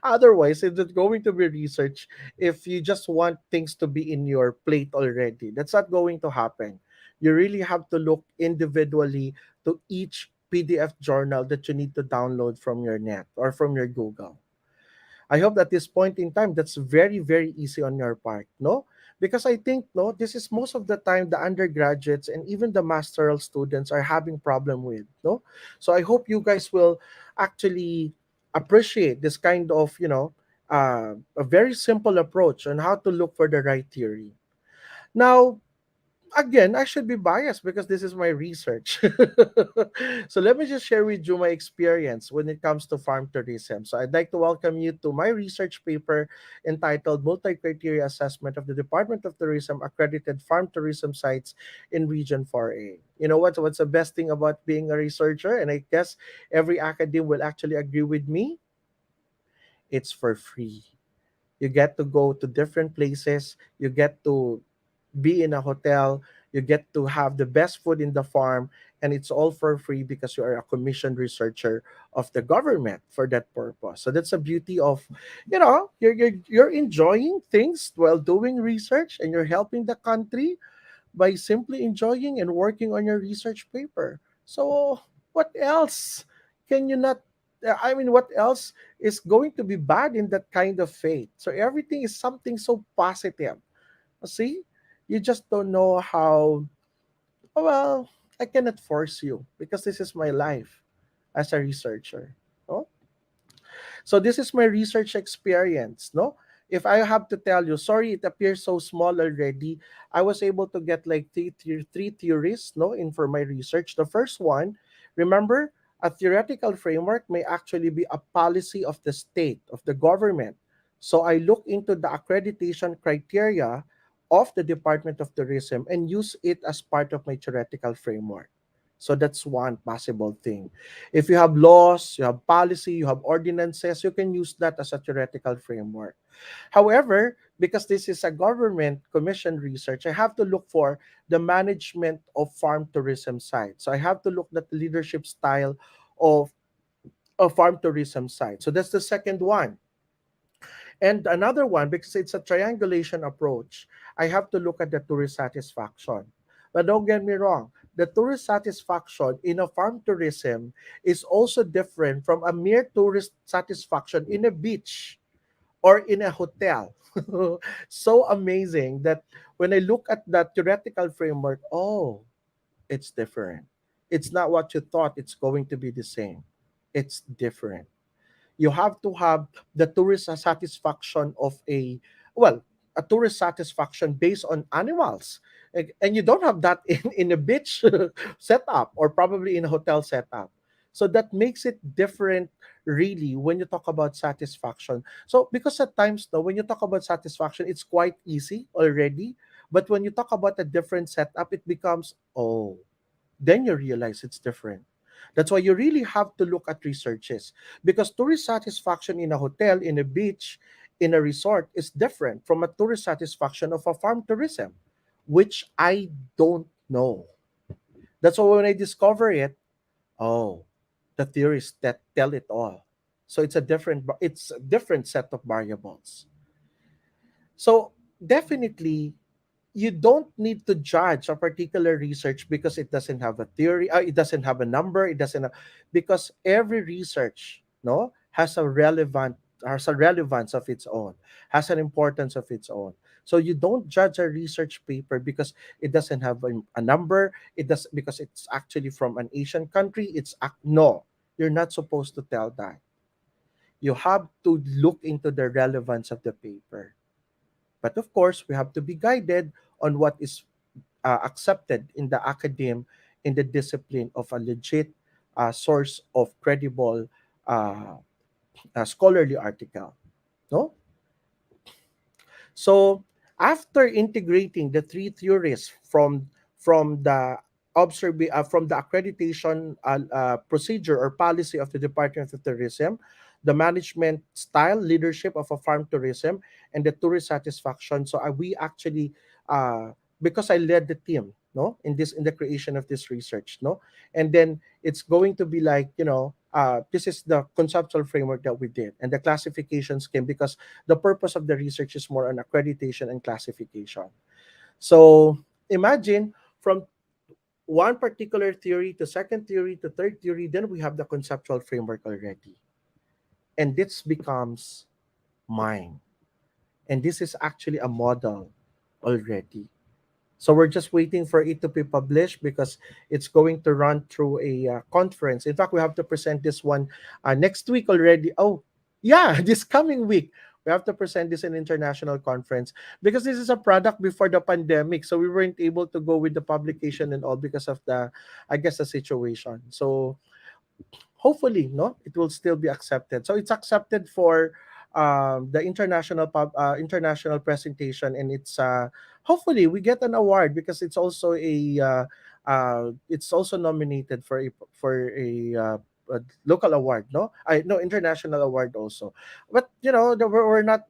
[SPEAKER 2] Otherwise, it's not going to be research if you just want things to be in your plate already. That's not going to happen. You really have to look individually to each PDF journal that you need to download from your net or from your Google. I hope at this point in time that's very, very easy on your part, no? Because I think, no, this is most of the time the undergraduates and even the masteral students are having problem with, no? So I hope you guys will actually appreciate this kind of, a very simple approach on how to look for the right theory. Now, again, I should be biased because this is my research. So let me just share with you my experience when it comes to farm tourism. So I'd like to welcome you to my research paper entitled Multi-Criteria Assessment of the Department of Tourism Accredited Farm Tourism Sites in Region 4A. You know what's the best thing about being a researcher? And I guess every academe will actually agree with me. It's for free. You get to go to different places. You get to be in a hotel, you get to have the best food in the farm, and it's all for free because you are a commissioned researcher of the government for that purpose. So that's the beauty of, you're enjoying things while doing research, and you're helping the country by simply enjoying and working on your research paper. So what else can you not? I mean, what else is going to be bad in that kind of faith? So everything is something so positive. See, you just don't know how. Oh, well, I cannot force you because this is my life as a researcher. No? So this is my research experience. No, if I have to tell you, sorry, it appears so small already. I was able to get like three theories. No, in for my research. The first one, remember, a theoretical framework may actually be a policy of the state of the government. So I look into the accreditation criteria of the Department of Tourism and use it as part of my theoretical framework. So that's one possible thing. If you have laws, you have policy, you have ordinances, you can use that as a theoretical framework. However, because this is a government commissioned research, I have to look for the management of farm tourism sites. So I have to look at the leadership style of a farm tourism site. So that's the second one. And another one, because it's a triangulation approach, I have to look at the tourist satisfaction. But don't get me wrong, the tourist satisfaction in a farm tourism is also different from a mere tourist satisfaction in a beach or in a hotel. So amazing that when I look at that theoretical framework, oh, it's different. It's not what you thought it's going to be the same. It's different. You have to have the tourist satisfaction of a tourist satisfaction based on animals. And you don't have that in a beach setup or probably in a hotel setup. So that makes it different really when you talk about satisfaction. So because at times though, when you talk about satisfaction, it's quite easy already. But when you talk about a different setup, it becomes, oh, then you realize it's different. That's why you really have to look at researches because tourist satisfaction in a hotel, in a beach, in a resort is different from a tourist satisfaction of a farm tourism, which I don't know. That's why when I discover it, oh, the theories that tell it all. So it's a different set of variables. So definitely you don't need to judge a particular research because it doesn't have a theory, it doesn't have a number, it doesn't have, because every research, no, has a relevance of its own, has an importance of its own. So you don't judge a research paper because it doesn't have a number, it does because it's actually from an Asian country, no, you're not supposed to tell that. You have to look into the relevance of the paper, but of course, we have to be guided on what is accepted in the academe, in the discipline of a legit source of credible uh, scholarly article. No? So after integrating the three theories from the from the accreditation procedure or policy of the Department of Tourism, the management style leadership of a farm tourism, and the tourist satisfaction. So we actually because I led the team, no, in the creation of this research, no, and then it's going to be like, this is the conceptual framework that we did, and the classification scheme, because the purpose of the research is more on accreditation and classification. So imagine from one particular theory to second theory to third theory, then we have the conceptual framework already. And this becomes mine. And this is actually a model already. So we're just waiting for it to be published because it's going to run through a conference. In fact, we have to present this one next week already. Oh, yeah, this coming week. We have to present this in international conference because this is a product before the pandemic. So we weren't able to go with the publication and all because of I guess, the situation. So hopefully, no, it will still be accepted. So it's accepted for the international presentation, and hopefully we get an award because it's also nominated a local award, no, I no international award also. But we're not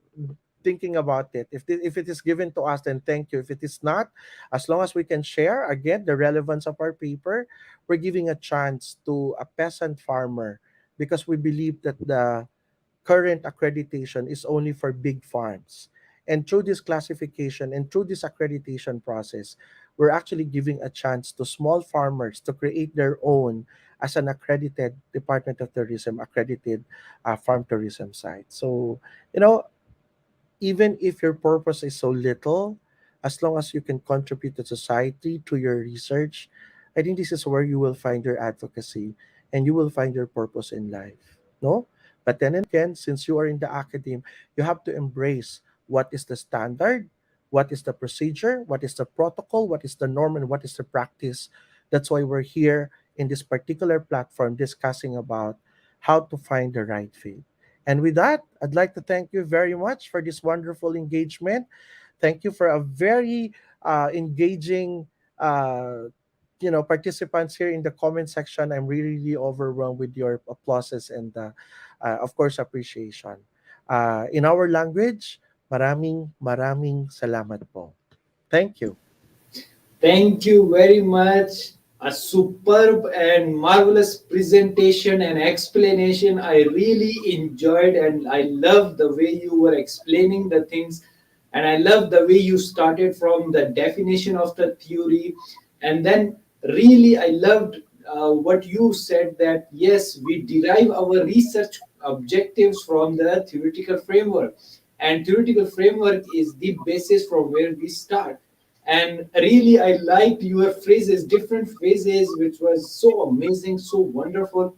[SPEAKER 2] thinking about it. If it is given to us, then thank you. If it is not, as long as we can share again the relevance of our paper, we're giving a chance to a peasant farmer, because we believe that the current accreditation is only for big farms. And through this classification and through this accreditation process, we're actually giving a chance to small farmers to create their own as an accredited Department of Tourism, accredited farm tourism site. So, you know, even if your purpose is so little, as long as you can contribute to society through your research, I think this is where you will find your advocacy and you will find your purpose in life. No? But then again, since you are in the academe, you have to embrace what is the standard, what is the procedure, what is the protocol, what is the norm, and what is the practice. That's why we're here in this particular platform discussing about how to find the right fit. And with that, I'd like to thank you very much for this wonderful engagement. Thank you for a very engaging, participants here in the comment section. I'm really, really overwhelmed with your applauses and, of course, appreciation. In our language, maraming maraming salamat po. Thank you.
[SPEAKER 1] Thank you very much. A superb and marvelous presentation and explanation. I really enjoyed, and I love the way you were explaining the things. And I love the way you started from the definition of the theory. And then, really, I loved what you said, that yes, we derive our research objectives from the theoretical framework. And theoretical framework is the basis from where we start. And really, I liked your phrases, different phrases, which was so amazing, so wonderful.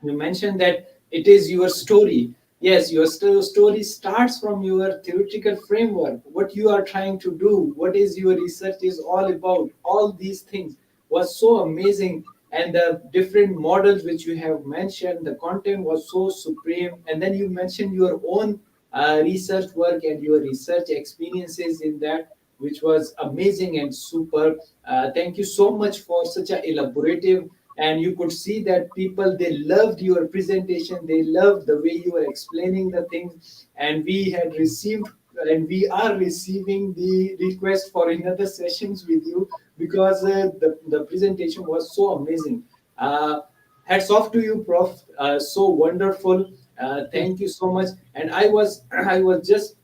[SPEAKER 1] You mentioned that it is your story. Yes, your story starts from your theoretical framework, what you are trying to do, what is your research is all about. All these things was so amazing. And the different models which you have mentioned, the content was so supreme. And then you mentioned your own research work and your research experiences in that, which was amazing and super. Thank you so much for such a elaborative and you could see that people, they loved your presentation, they loved the way you were explaining the things, and we had received and we are receiving the request for another sessions with you, because the presentation was so amazing. Hats off to you, Prof. So wonderful. Thank you so much. And I was I was just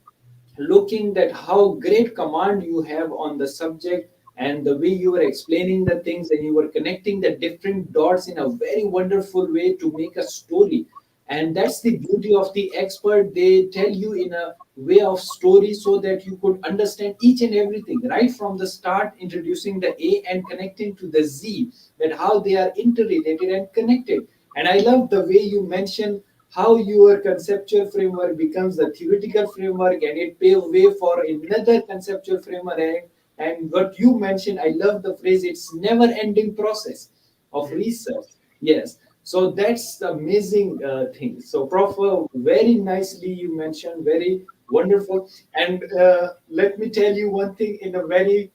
[SPEAKER 1] looking at how great command you have on the subject, and the way you were explaining the things, and you were connecting the different dots in a very wonderful way to make a story. And that's the beauty of the expert. They tell you in a way of story so that you could understand each and everything right from the start, introducing the A and connecting to the Z, that how they are interrelated and connected. And I love the way you mentioned how your conceptual framework becomes the theoretical framework, and it pave way for another conceptual framework. And what you mentioned, I love the phrase, it's never ending process of research. Yes, so that's the amazing thing. So Prof, very nicely you mentioned, very wonderful. And let me tell you one thing in a very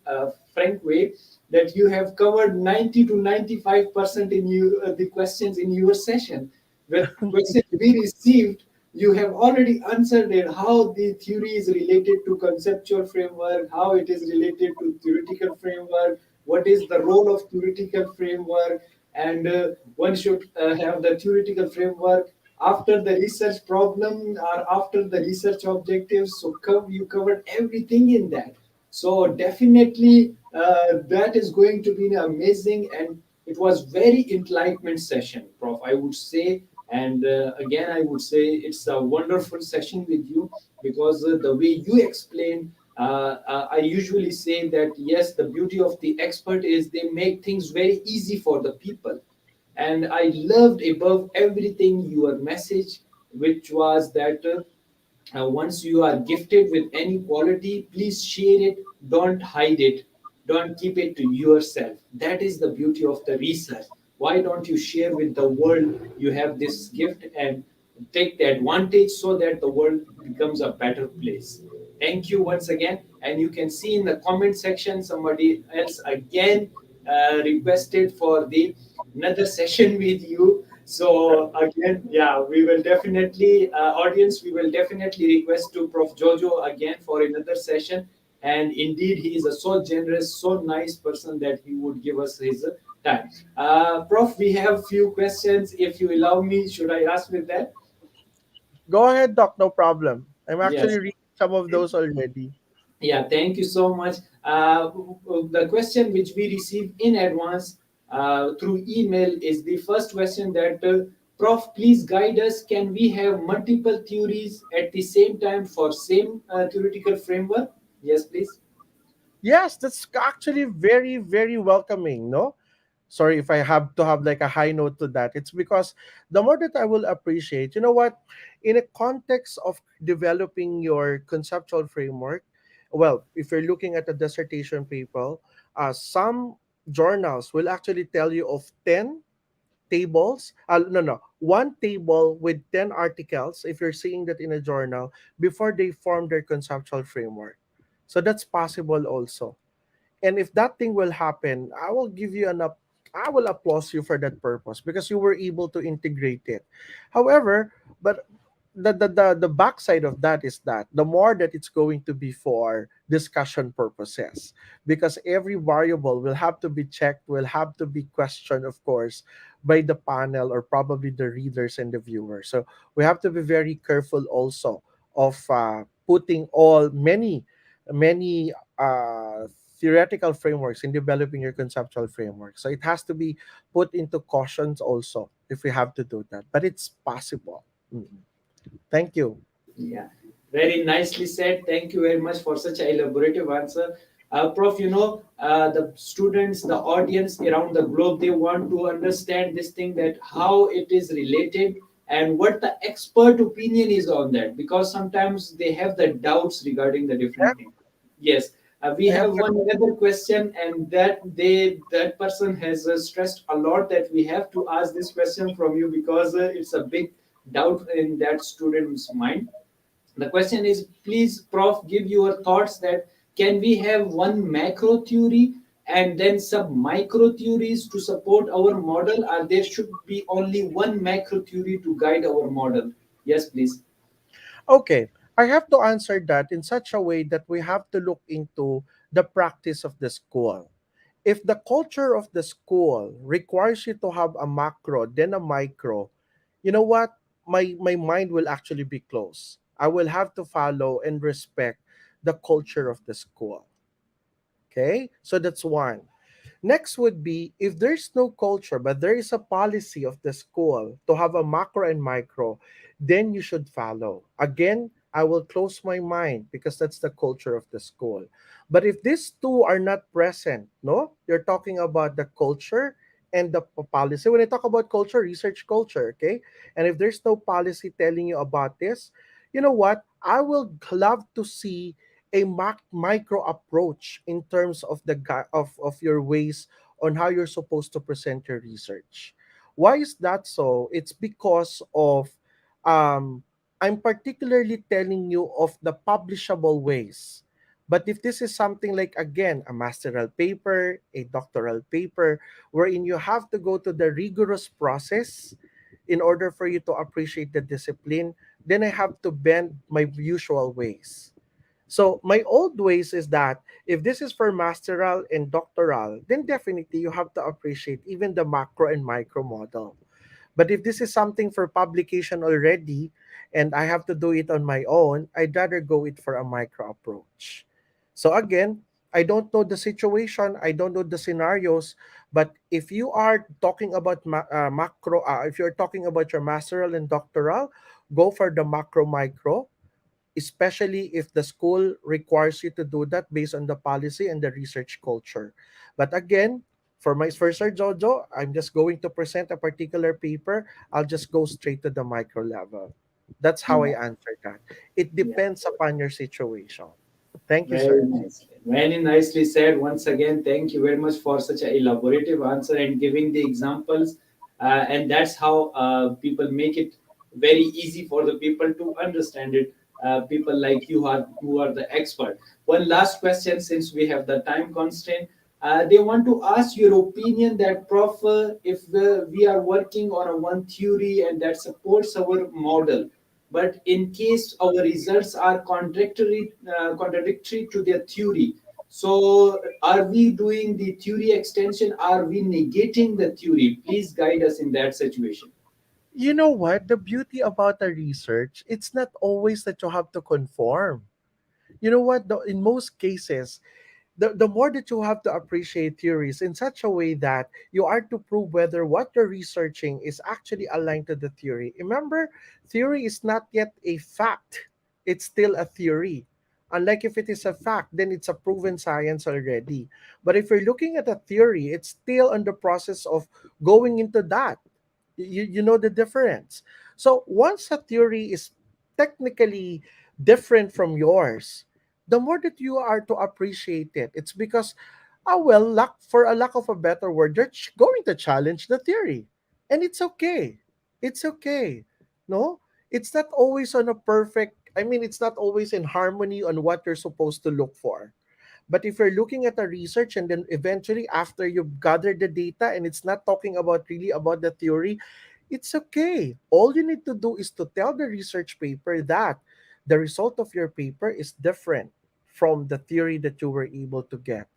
[SPEAKER 1] frank way, that you have covered 90 to 95% in the questions in your session. With questions we received, you have already answered it, how the theory is related to conceptual framework, how it is related to theoretical framework, what is the role of theoretical framework, and one should have the theoretical framework after the research problem or after the research objectives. So you covered everything in that. So definitely that is going to be amazing, and it was very enlightenment session, Prof, I would say. And again, I would say it's a wonderful session with you, because the way you explain, I usually say that yes, the beauty of the expert is they make things very easy for the people. And I loved above everything your message, which was that once you are gifted with any quality, please share it, don't hide it, don't keep it to yourself. That is the beauty of the research. Why don't you share with the world you have this gift, and take the advantage so that the world becomes a better place? Thank you once again. And you can see in the comment section, somebody else again requested for the another session with you. So again, yeah, we will definitely, audience, we will definitely request to Prof. Jojo again for another session. And indeed, he is a so generous, so nice person that he would give us his time. Prof, we have few questions. If you allow me, should I ask with that?
[SPEAKER 2] Go ahead, Doc. No problem. I'm
[SPEAKER 1] Yes.
[SPEAKER 2] actually reading some of those already.
[SPEAKER 1] Yeah, thank you so much. The question which we received in advance through email is the first question, that Prof, please guide us. Can we have multiple theories at the same time for same theoretical framework? Yes, please.
[SPEAKER 2] Yes, that's actually very, very welcoming, no? Sorry if I have to have like a high note to that. It's because the more that I will appreciate, you know what, in a context of developing your conceptual framework, well, if you're looking at a dissertation paper, some journals will actually tell you of 10 tables, no, no, one table with 10 articles, if you're seeing that in a journal, before they form their conceptual framework. So that's possible also. And if that thing will happen, I will give you I will applaud you for that purpose because you were able to integrate it. However, but the backside of that is that the more that it's going to be for discussion purposes, because every variable will have to be checked, will have to be questioned, of course, by the panel or probably the readers and the viewers. So we have to be very careful also of putting all many theoretical frameworks in developing your conceptual framework. So it has to be put into cautions also if we have to do that. But it's possible. Mm. Thank you.
[SPEAKER 1] Yeah, very nicely said. Thank you very much for such an elaborative answer. Prof, the students, the audience around the globe, they want to understand this thing, that how it is related and what the expert opinion is on that, because sometimes they have the doubts regarding the
[SPEAKER 2] Yeah,
[SPEAKER 1] different things. Yes. We
[SPEAKER 2] I have
[SPEAKER 1] have one other question, and that person has stressed a lot that we have to ask this question from you, because it's a big doubt in that student's mind. The question is, please, Prof, give your thoughts that can we have one macro theory and then some micro theories to support our model, or there should be only one macro theory to guide our model? Yes, please.
[SPEAKER 2] Okay, I have to answer that in such a way that we have to look into the practice of the school. If the culture of the school requires you to have a macro, then a micro, you know what? My mind will actually be closed. I will have to follow and respect the culture of the school. Okay? So that's one. Next would be if there's no culture, but there is a policy of the school to have a macro and micro, then you should follow. Again, I will close my mind because that's the culture of the school. But if these two are not present, no, you're talking about the culture and the policy. When I talk about culture, research culture, okay? And if there's no policy telling you about this, you know what? I will love to see a micro approach in terms of of your ways on how you're supposed to present your research. Why is that so? It's because of um, I'm particularly telling you of the publishable ways. But if this is something like, again, a masteral paper, a doctoral paper, wherein you have to go to the rigorous process in order for you to appreciate the discipline, then I have to bend my usual ways. So my old ways is that if this is for masteral and doctoral, then definitely you have to appreciate even the macro and micro model. But if this is something for publication already and I have to do it on my own, I'd rather go it for a micro approach. So again, I don't know the situation, I don't know the scenarios, but if you are talking about macro, if you're talking about your masteral and doctoral, go for the macro micro, especially if the school requires you to do that based on the policy and the research culture. But again, for my first year JOJO, I'm just going to present a particular paper. I'll just go straight to the micro level. That's how I
[SPEAKER 1] Yeah,
[SPEAKER 2] answer that. It
[SPEAKER 1] yeah.
[SPEAKER 2] depends upon your situation. Thank you,
[SPEAKER 1] Very
[SPEAKER 2] sir.
[SPEAKER 1] nicely. Very nicely said. Once again, thank you very much for such an elaborative answer and giving the examples. And that's how people make it very easy for the people to understand it. People like you are who are the expert. One last question, since we have the time constraint. They want to ask your opinion that, Prof, if we are working on a one theory and that supports our model, but in case our results are contradictory to their theory, so are we doing the theory extension, are we negating the theory? Please guide us in that situation.
[SPEAKER 2] You know what? The beauty about the research, it's not always that you have to conform. You know what? In most cases, the more that you have to appreciate theories in such a way that you are to prove whether what you're researching is actually aligned to the theory. Remember, theory is not yet a fact, it's still a theory. Unlike if it is a fact, then it's a proven science already. But if you're looking at a theory, it's still on the process of going into that. You know the difference. So once a theory is technically different from yours, the more that you are to appreciate it, it's because, well, for a lack of a better word, you're going to challenge the theory, and it's okay. It's okay. No, it's not always on a perfect. I mean, it's not always in harmony on what you're supposed to look for. But if you're looking at a research and then eventually after you've gathered the data and it's not talking about really about the theory, it's okay. All you need to do is to tell the research paper that the result of your paper is different from the theory that you were able to get.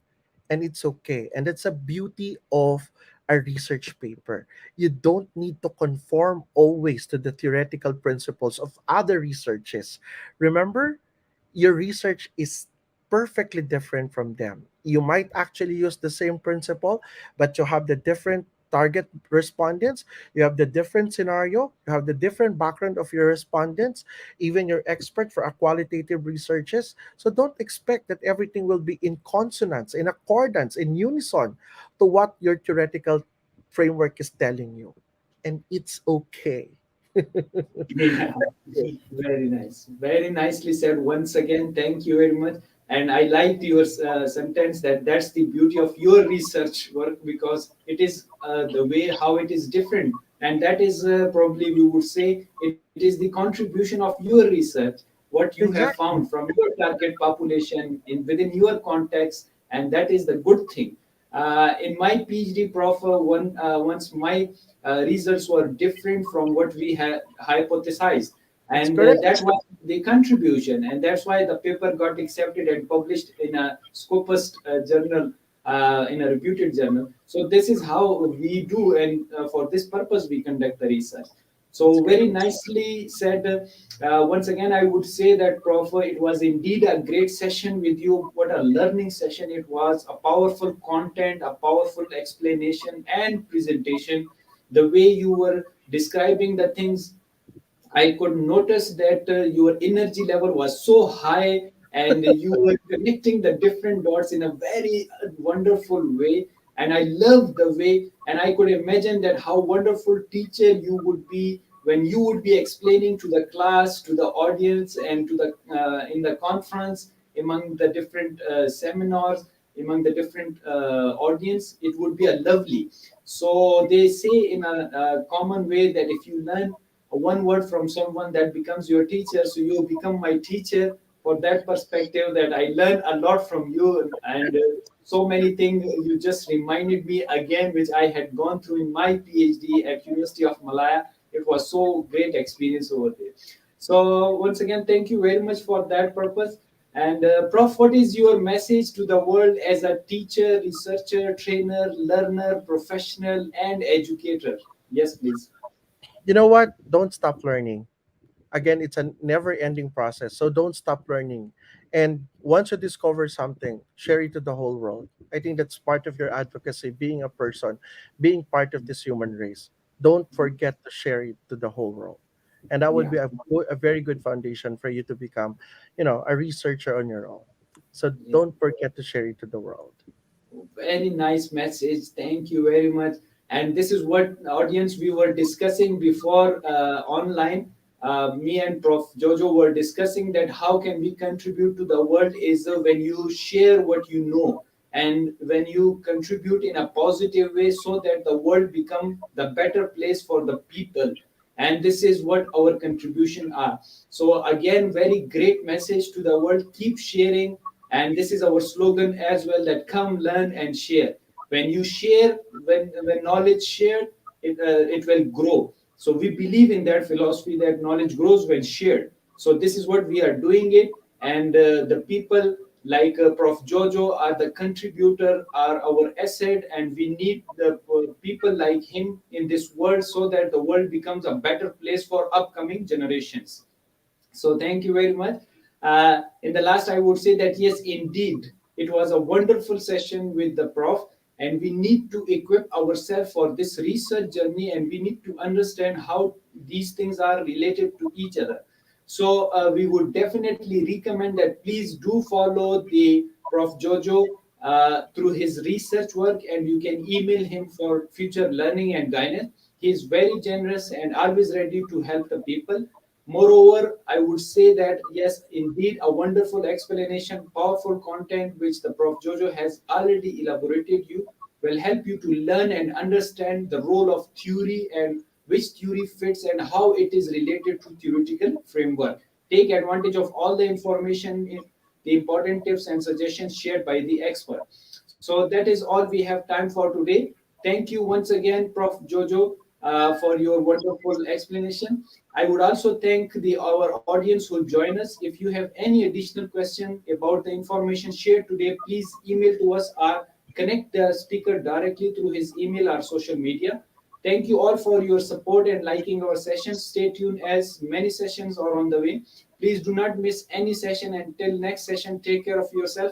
[SPEAKER 2] And it's okay. And that's a beauty of a research paper. You don't need to conform always to the theoretical principles of other researches. Remember, your research is perfectly different from them. You might actually use the same principle, but you have the different target respondents, you have the different scenario, you have the different background of your respondents, even your expert for a qualitative researches. So don't expect that everything will be in consonance, in accordance, in unison to what your theoretical framework is telling you. And it's okay.
[SPEAKER 1] Yeah, very nice. Very nicely said. Once again, thank you very much. And I liked your sentence that that's the beauty of your research work, because it is the way how it is different. And that is probably we would say it is the contribution of your research, what you have found
[SPEAKER 2] Exactly.
[SPEAKER 1] from your target population in within your context, and that is the good thing. In my PhD, Prof, once my results were different from what we had hypothesized,
[SPEAKER 2] That's
[SPEAKER 1] and
[SPEAKER 2] correct.
[SPEAKER 1] that was the contribution, and that's why the paper got accepted and published in a Scopus journal, in a reputed journal. So this is how we do, and for this purpose we conduct the research.
[SPEAKER 2] That's
[SPEAKER 1] So
[SPEAKER 2] great.
[SPEAKER 1] very nicely said. Once again, I would say that, Prof, it was indeed a great session with you. What a learning session it was! A powerful content, a powerful explanation and presentation. The way you were describing the things, I could notice that your energy level was so high and you were connecting the different dots in a very wonderful way. And I loved the way, and I could imagine that how wonderful teacher you would be when you would be explaining to the class, to the audience, and to the in the conference among the different seminars, among the different audience. It would be a lovely. So they say in a common way that if you learn one word from someone, that becomes your teacher. So you become my teacher for that perspective, that I learned a lot from you, and so many things you just reminded me again, which I had gone through in my PhD at University of Malaya. It was so great experience over there. So once again, thank you very much for that purpose. And Prof, what is your message to the world as a teacher, researcher, trainer, learner, professional, and educator? Yes, please.
[SPEAKER 2] You know what? Don't stop learning. Again, it's a never ending process. So don't stop learning. And once you discover something, share it to the whole world. I think that's part of your advocacy, being a person, being part of this human race. Don't forget to share it to the whole world. And that would
[SPEAKER 1] Yeah.
[SPEAKER 2] be a very good foundation for you to become, a researcher on your own. So
[SPEAKER 1] Yeah.
[SPEAKER 2] don't forget to share it to the world.
[SPEAKER 1] Very nice message. Thank you very much. And this is what audience we were discussing before online. Me and Prof. Jojo were discussing that how can we contribute to the world is when you share what you know, and when you contribute in a positive way so that the world become the better place for the people. And this is what our contribution are. So again, very great message to the world. Keep sharing, and this is our slogan as well, that come learn and share. When you share, when knowledge shared, it will grow. So we believe in that philosophy, that knowledge grows when shared. So this is what we are doing it. And the people like Prof Jojo are the contributor, are our asset, and we need the people like him in this world so that the world becomes a better place for upcoming generations. So thank you very much. In the last, I would say that yes, indeed, it was a wonderful session with the Prof. And we need to equip ourselves for this research journey, and we need to understand how these things are related to each other. So we would definitely recommend that please do follow the Prof. Jojo through his research work, and you can email him for future learning and guidance. He is very generous and always ready to help the people. Moreover, I would say that yes, indeed, a wonderful explanation, powerful content which the Prof. Jojo has already elaborated you will help you to learn and understand the role of theory and which theory fits and how it is related to theoretical framework. Take advantage of all the information, the important tips and suggestions shared by the expert. So that is all we have time for today. Thank you once again, Prof. Jojo, for your wonderful explanation. I would also thank our audience who join us. If you have any additional question about the information shared today, please email to us or connect the speaker directly through his email or social media. Thank you all for your support and liking our sessions. Stay tuned as many sessions are on the way. Please do not miss any session. Until next session, take care of yourself.